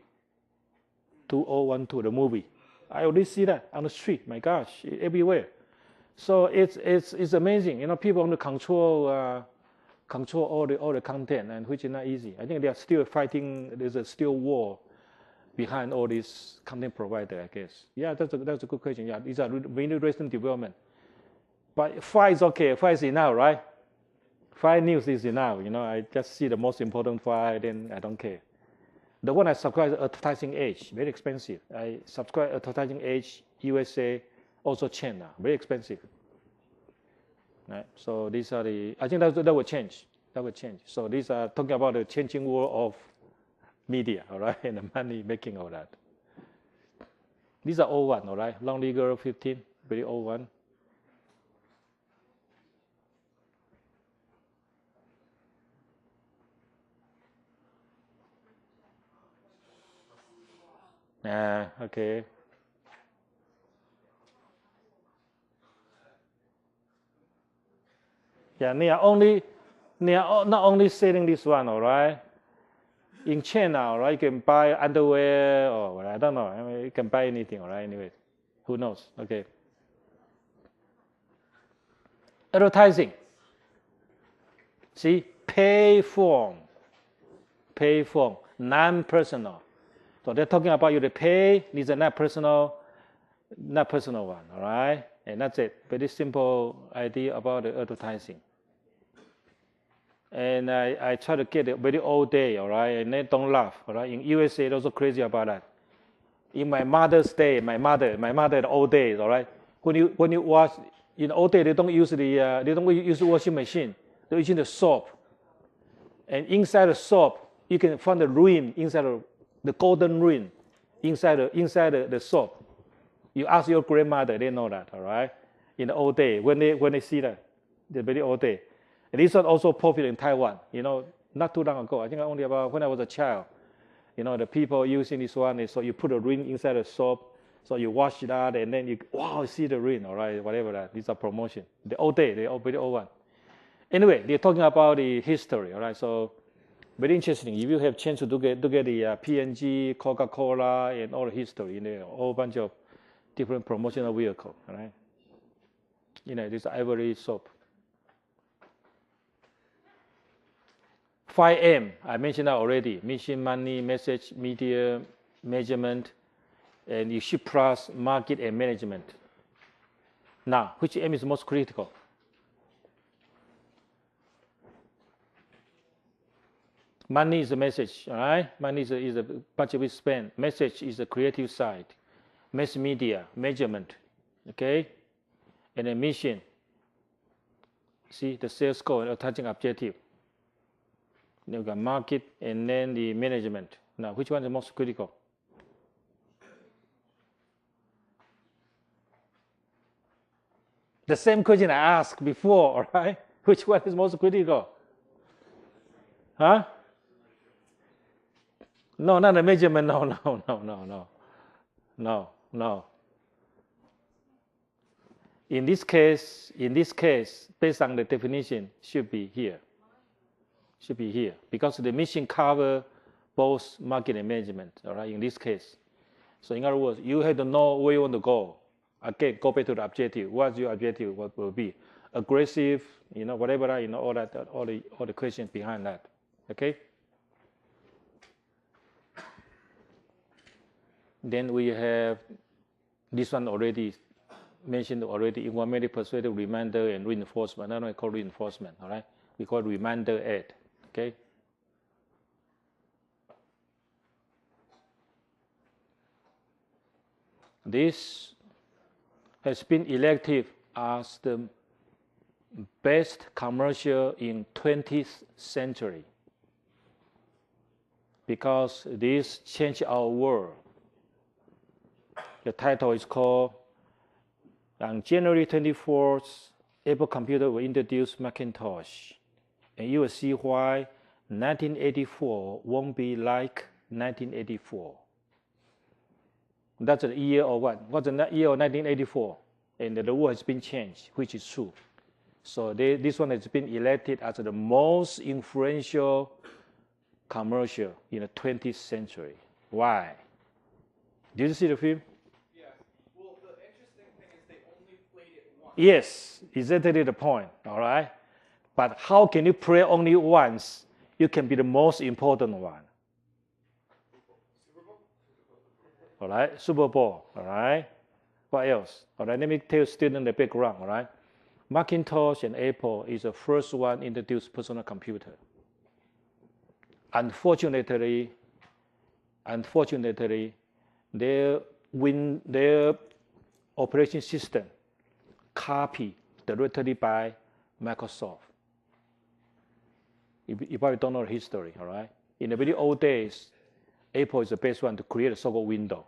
2012, the movie. I already see that on the street, my gosh, everywhere. So it's amazing, people want to control all the content, and which is not easy. I think they are still fighting. There's a still war behind all these content provider, I guess. Yeah, that's a good question. Yeah, these are really recent development. But 5 is okay. 5 is enough, right? 5 news is enough. I just see the most important 5, then I don't care. The one I subscribe to Advertising Age, very expensive. I subscribe Advertising Age, USA, also China, very expensive. Right? So these are I think that will change. That will change. So these are talking about the changing world of media, all right, and the money making all that. These are old one, all right. Long Legal 15, very old one. Okay. Yeah, they are not only selling this one, all right. In China, all right, you can buy underwear or I don't know. I mean, you can buy anything, all right. Anyway, who knows? Okay. Advertising. See, pay form, non-personal. So they're talking about you to pay. These are not personal one, all right. And that's it. Very simple idea about the advertising. And I try to get it very old day, all right, and then don't laugh, all right. In USA, they're also crazy about that. In my mother's day, my mother, the old days, all right. When you wash, in the old day, they don't use the washing machine. They use the soap. And inside the soap, you can find the ring inside the golden ring inside the soap. You ask your grandmother, they know that, all right. In the old day, when they see that, the very old day. And this was also popular in Taiwan, not too long ago. I think only about when I was a child. The people using this one, so you put a ring inside the soap, so you wash it out, and then you see the ring, all right, whatever that. These are promotion. The old day, the very old one. Anyway, they're talking about the history, all right. So very interesting. If you have chance to get the P&G, Coca-Cola, and all the history, a whole bunch of different promotional vehicles, all right. This ivory soap. 5M, I mentioned that already. Mission, money, message, media, measurement, and you should plus market and management. Now, which M is most critical? Money is the message, all right? Money is a budget we spend. Message is the creative side. Mass media, measurement, okay? and then mission. See the sales goal and attaching objective. You've got market and then the management. Now, which one is most critical? The same question I asked before, all right? Which one is most critical? Huh? No, not the measurement. No. In this case, based on the definition, should be here. Because the mission cover both market and management, all right, in this case. So in other words, you have to know where you want to go. Again, go back to the objective. What's your objective? What will be? Aggressive, whatever, all the questions behind that. Okay? Then we have this one already mentioned already, informative, persuasive, reminder, and reinforcement. I don't call reinforcement, all right? We call reminder aid, okay? This has been elected as the best commercial in 20th century because this changed our world. The title is called, on January 24th, Apple computer will introduce Macintosh. And you will see why 1984 won't be like 1984. That's the year of what? What's the year of 1984? And the world has been changed, which is true. So this one has been elected as the most influential commercial in the 20th century. Why? Did you see the film? Yeah. Well, the interesting thing is they only played it once. Yes, exactly the point, all right? But how can you play only once? You can be the most important one. Super Bowl? All right, Super Bowl, all right? What else? All right, let me tell students the background, all right? Macintosh and Apple is the first one introduced personal computer. Unfortunately, their operation system copied directly by Microsoft. You probably don't know the history, all right? In the very old days, Apple is the best one to create a so-called window.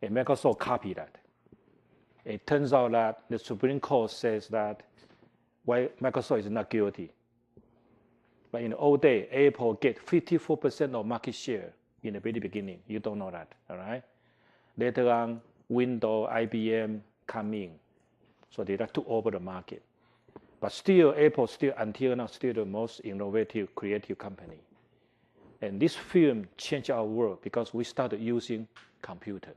And Microsoft copied that. It turns out that the Supreme Court says that Microsoft is not guilty. But in the old days, Apple get 54% of market share in the very beginning. You don't know that, all right? Later on, Windows, IBM come in. So they took over the market. But still, Apple until now, still the most innovative, creative company. And this film changed our world because we started using computer.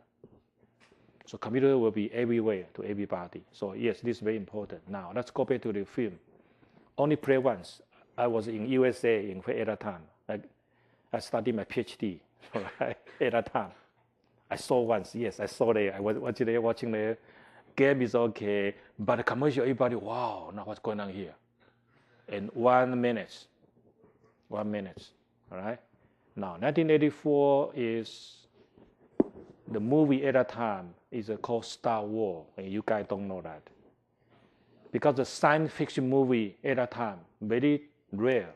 So computer will be everywhere to everybody. So yes, this is very important. Now, let's go back to the film. Only play once. I was in USA at that time. I studied my PhD right, at that time. I saw once, yes, I saw there. I was watching the game is okay, but the commercial, everybody, wow, now what's going on here? In 1 minute, all right? Now, 1984 is the movie at that time is called Star Wars, and you guys don't know that. Because the science fiction movie at that time, very rare.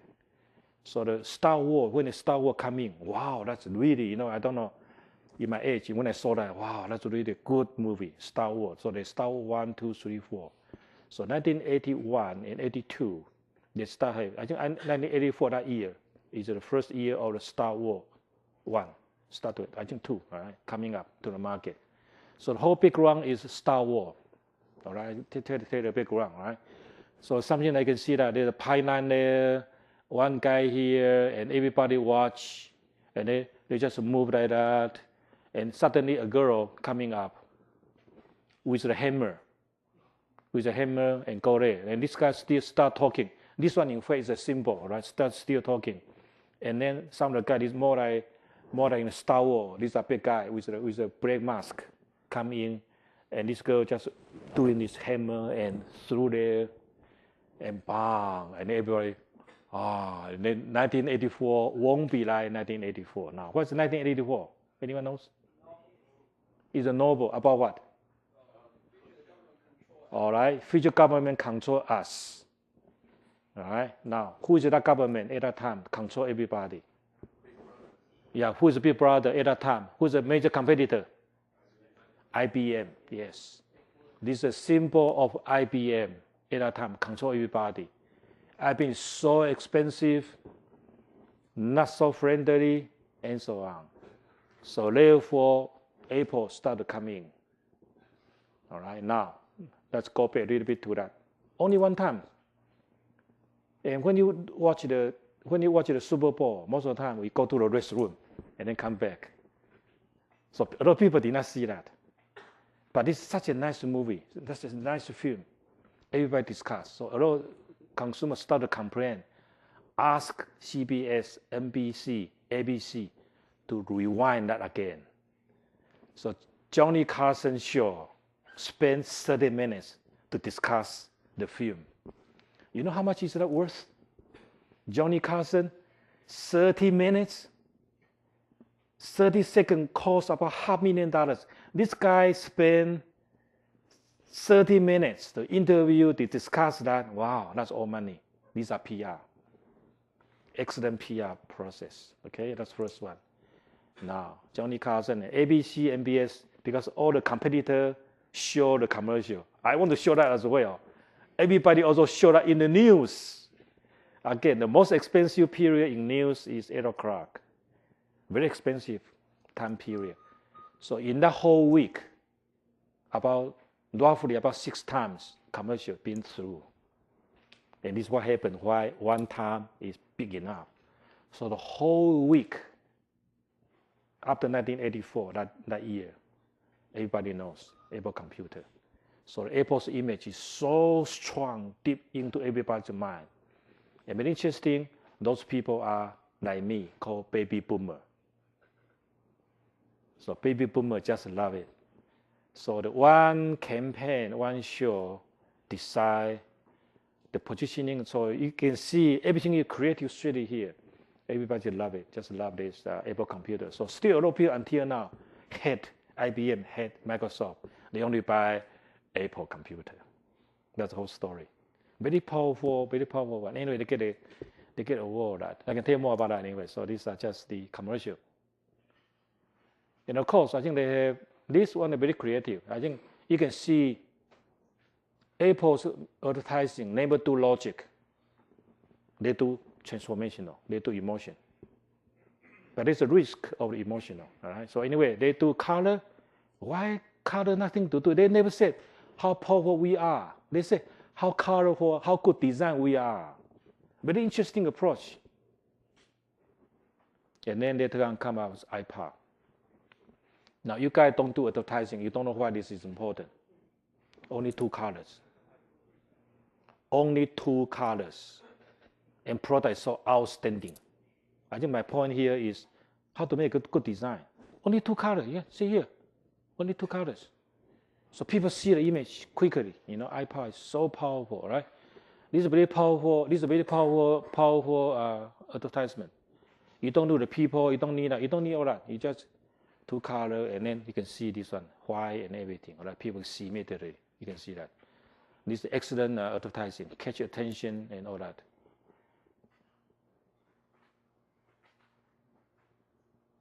So the Star Wars, when the Star Wars come in, wow, that's really, I don't know, in my age, when I saw that, wow, that's really a good movie, Star Wars. So they Star Wars 1, 2, 3, 4. So 1981 and 82, they started, I think 1984, that year, is the first year of the Star Wars 1. Started, I think 2, all right, coming up to the market. So the whole background is Star Wars, all right, tell the background, all right. So something I can see that there's a pipeline there, one guy here, and everybody watch, and they just move like that, and suddenly a girl coming up with a hammer, and go there, and this guy still start talking. This one in fact is a symbol, right? Start still talking, and then some of the guy is more like in Star Wars. This is a big guy with a black mask come in, and this girl just doing this hammer and through there, and bang, and everybody, and then 1984 won't be like 1984. Now, what's 1984? Anyone knows? It's a novel about what? All right, future government control us. All right, now who is that government at that time? Control everybody. Yeah, who is the big brother at that time? Who is the major competitor? IBM, yes. This is a symbol of IBM at that time, control everybody. IBM is so expensive, not so friendly, and so on. So therefore, Apple started coming. All right, now let's go back a little bit to that. Only one time. And when you watch the Super Bowl, most of the time we go to the restroom and then come back. So a lot of people did not see that. But this is such a nice movie. That's a nice film. Everybody discussed. So a lot of consumers started to complain. Ask CBS, NBC, ABC to rewind that again. So Johnny Carson's show spent 30 minutes to discuss the film. You know how much is that worth? Johnny Carson, 30 minutes, 30 seconds cost about $500,000. This guy spent 30 minutes to interview, to discuss that. Wow, that's all money. These are PR. Excellent PR process. Okay, that's first one. Now, Johnny Carson, ABC, NBS, because all the competitors show the commercial. I want to show that as well. Everybody also show that in the news. Again, the most expensive period in news is 8 o'clock. Very expensive time period. So in that whole week, roughly about 6 times commercial been through. And this is what happened, why one time is big enough. So the whole week, after 1984, that year, everybody knows Apple computer. So Apple's image is so strong, deep into everybody's mind. And very interesting, those people are like me, called baby boomer. So baby boomer just love it. So the one campaign, one show, decide the positioning. So you can see everything you create, you straight here. Everybody love it, just love this Apple computer. So still a lot of people until now hate IBM, hate Microsoft. They only buy Apple computer. That's the whole story. Very powerful one. Anyway, they get a award that. I can tell you more about that anyway. So these are just the commercial. And of course, I think they have this one very creative. I think you can see Apple's advertising never do logic. They do transformational. They do emotion. But there's a risk of the emotional. All right. So anyway, they do color. Why color? Nothing to do. They never said how powerful we are. They say how colorful, how good design we are. Very interesting approach. And then later on come out with iPod. Now you guys don't do advertising. You don't know why this is important. Only 2 colors. Only 2 colors. And product is so outstanding. I think my point here is how to make a good design. Only 2 colors. Yeah, see here. Only 2 colors. So people see the image quickly. You know, iPod is so powerful, right? This is a very powerful. This is a very powerful advertisement. You don't do the people. You don't need that. You don't need all that. You just 2 colors, and then you can see this one, white and everything. All right, people see immediately. You can see that. This is excellent advertising. Catch attention and all that.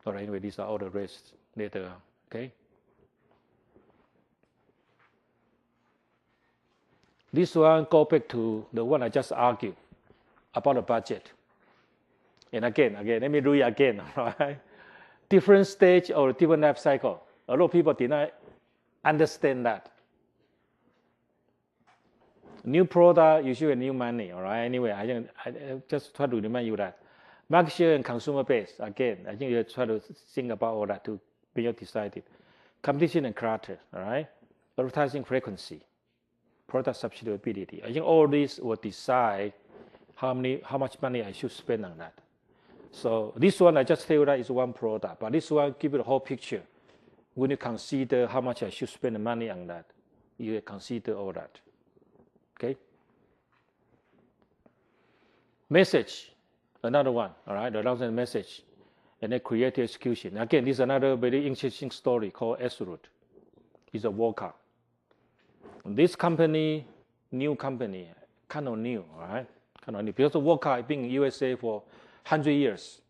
All right. Anyway, these are all the rest later. Okay. This one go back to the one I just argued about the budget. And again, let me do it again, all right? Different stage or different life cycle. A lot of people did not understand that. New product, usually new money, all right? Anyway, I just try to remind you that. Market share and consumer base, again, I think you try to think about all that to be decided. Competition and clutter, all right? Advertising frequency. Product substitutability. I think all these will decide how much money I should spend on that. So this one I just tell you that is one product, but this one give you the whole picture. When you consider how much I should spend the money on that, you consider all that. Okay. Message, another one. All right, the announcement message, and then creative execution. Again, this is another very interesting story called S-Root. It's a worker. This company, new company, kind of new, all right? Kind of new. Because Vodka been in USA for 100 years.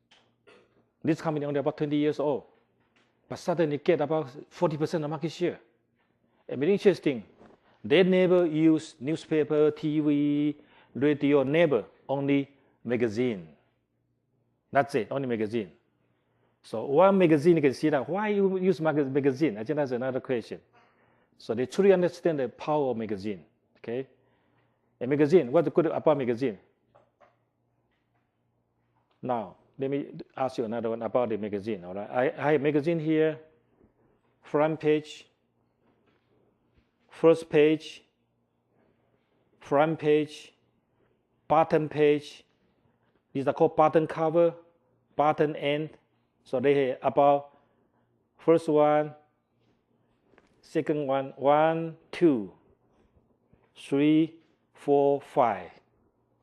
This company only about 20 years old. But suddenly get about 40% of market share. And very interesting. They never use newspaper, TV, radio, never. Only magazine. That's it, only magazine. So one magazine, you can see that. Why you use magazine? I think that's another question. So they truly understand the power of magazine. Okay? A magazine, what's good about magazine? Now, let me ask you another one about the magazine. All right? I have a magazine here, front page, first page, front page, bottom page. These are called bottom cover, bottom end. So they have about first one, second one, 1, 2, 3, 4, 5.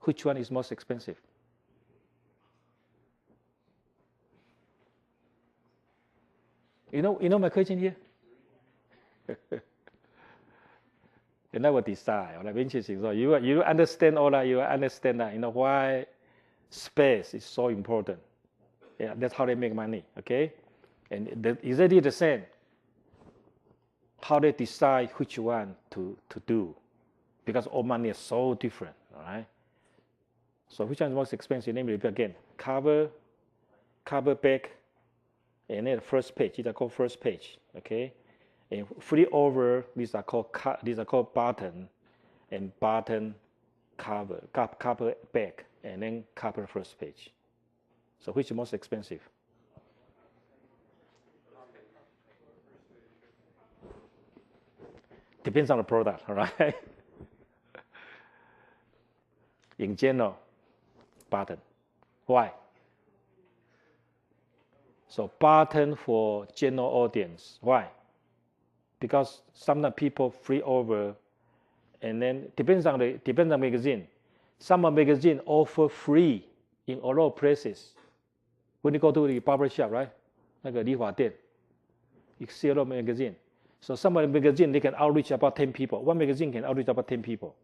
Which one is most expensive? You know my question here? And I will decide. All right, interesting. So you understand all that. You understand that. Why space is so important. Yeah, that's how they make money. Okay, and exactly the same. How they decide which one to do, because all money is so different. All right. So which one is most expensive? Let me repeat again. Cover back, and then the first page. These are called first page. Okay. And flip over, these are called button, and button cover back, and then cover first page. So which is most expensive? Depends on the product, all right? In general, button. Why? So button for general audience. Why? Because sometimes people flip over, and then depends on magazine. Some magazine offer free in a lot of places. When you go to the barber shop, right? 那个理发店, you see a lot of magazine. So some magazine they can outreach about 10 people. One magazine can outreach about 10 people.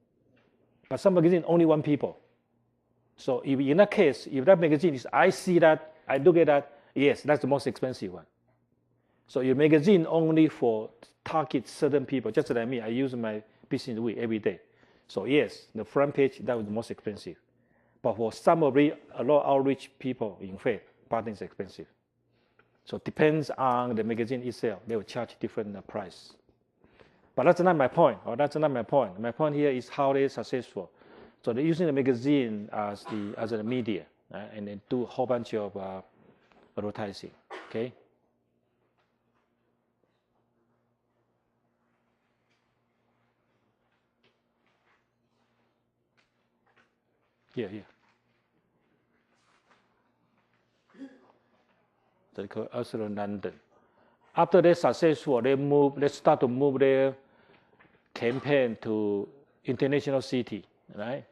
But some magazine only 1 people. So if in that case, if that magazine is, I see that, I look at that, yes, that's the most expensive one. So your magazine only for target certain people, just like me. I use my business week every day. So yes, the front page, that was the most expensive. But for some of a lot of outreach people, in fact, button is expensive. So it depends on the magazine itself. They will charge different price. But that's not my point. That's not my point. My point here is how they're successful. So they're using the magazine as a media, and then do a whole bunch of advertising. Okay. Here. They call Ursula London. After they're successful, they start to move their campaign to international city, right?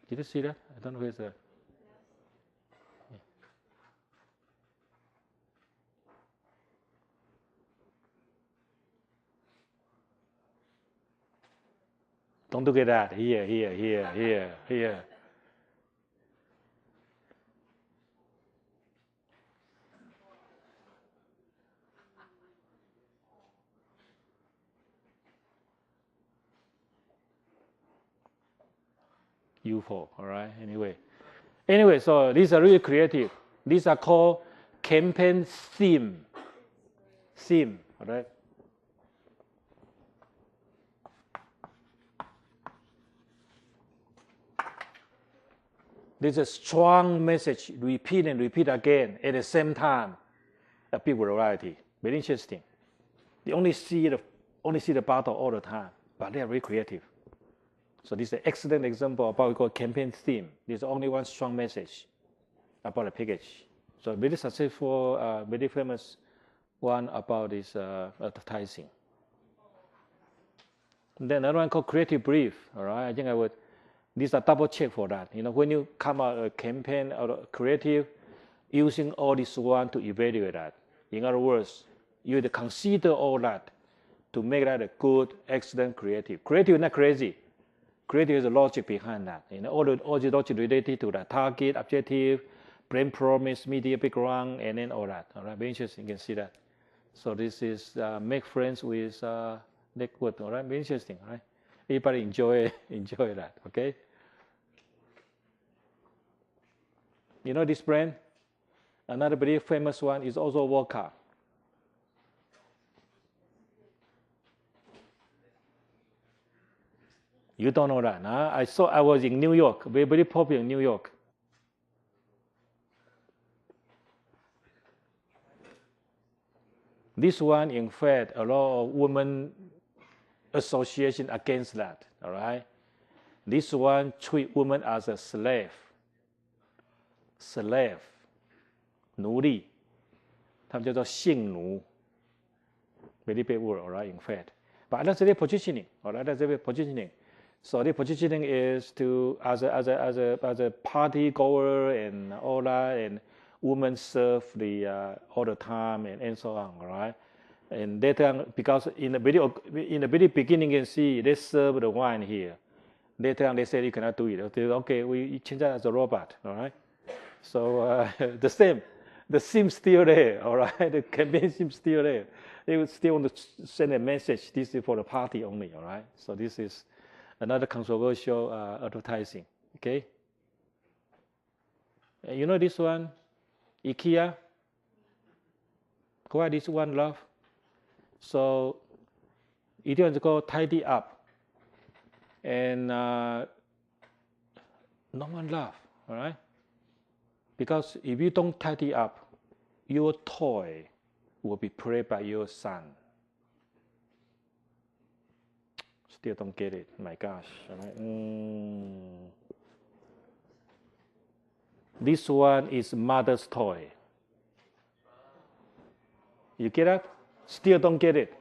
Did you see that? I don't know where's that. Don't look at that. Here. UFO, all right? Anyway, so these are really creative. These are called campaign theme, all right? There's a strong message, repeat and repeat again at the same time. A big variety, very interesting. They only see the bottle all the time, but they are very creative. So this is an excellent example of what we call campaign theme. There's only one strong message about a package. So very successful, very famous one about this advertising. Then another one called creative brief. All right, I think I would. These are double check for that. When you come out a campaign or a creative, using all this one to evaluate that. In other words, you have to consider all that to make that a good, excellent creative. Creative is not crazy. Creative is the logic behind that. All the logic related to the target, objective, brand promise, media background, and then all that. All right, very interesting. You can see that. So this is make friends with Lakewood. All right, very interesting. All right, everybody enjoy that. Okay. This brand. Another very famous one is also vodka. You don't know that, huh? I was in New York, very, very popular in New York. This one, in fact, a lot of women association against that, all right? This one treat women as a slave,奴隶，他们叫做性奴 ，very bad word, all right? In fact, but that's their positioning, all right? That's their positioning. So the positioning is to as a party goer and all that, and women serve all the time and so on, all right? And later, because in the very beginning, you can see they serve the wine here. Later on, they say you cannot do it. They say, okay, we change that as a robot, all right? So the theme still there, all right? The campaign theme still there. They would still want to send a message. This is for the party only, all right? So this is another controversial advertising, okay? And this one, IKEA. Why this one love? So it wants to go tidy up, and no one love, all right? Because if you don't tidy up, your toy will be played by your son. Still don't get it. My gosh. This one is mother's toy. You get that? Still don't get it.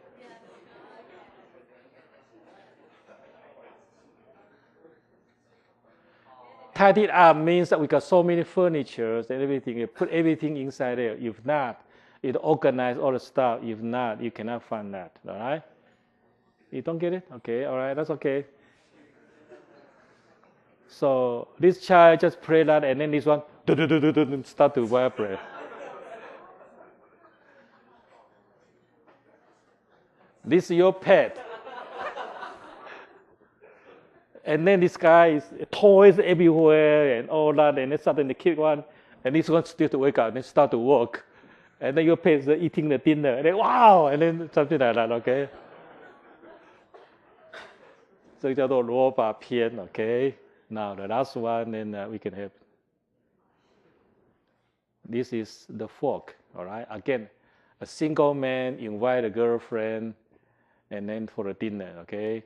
Tidy it up means that we got so many furniture and everything. You put everything inside there. If not, it organize all the stuff. If not, you cannot find that. All right? You don't get it? Okay, all right, that's okay. So this child just play that, and then this one start to vibrate. This is your pet. And then this guy is toys everywhere and all that, and then suddenly the kid one, and this one still to wake up and then start to walk. And then your pet is eating the dinner, and then wow, and then something like that, okay? 这个叫做萝卜片 okay? Now the last one, then we can have. This is the fork, all right? Again, a single man invite a girlfriend, and then for a dinner, okay?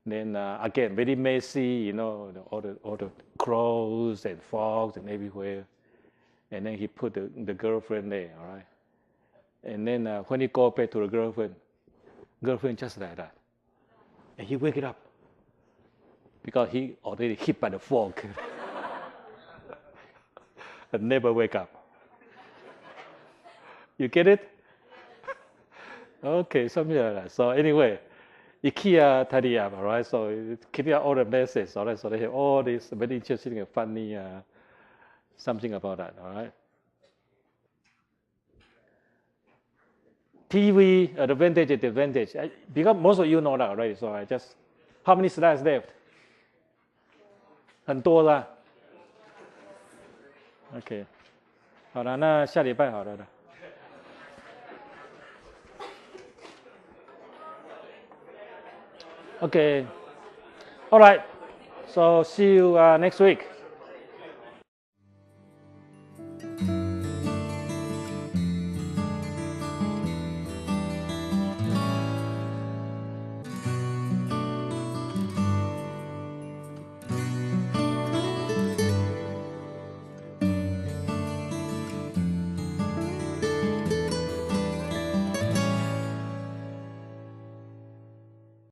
Then again, very messy, all the clothes and forks and everywhere. And then he put the girlfriend there, all right? And then when he go back to the girlfriend just like that. And he wake it up because he already hit by the fork and never wake up. You get it? Okay, something like that. So anyway, IKEA tidy up, all right? So keeping out all the messes, all right? So they have all this very interesting and funny something about that, all right? TV advantage and disadvantage. Because most of you know that already, so I just, how many slides left? 很多啦。OK， 好了，那下礼拜好了的。Okay, all right. So see you next week.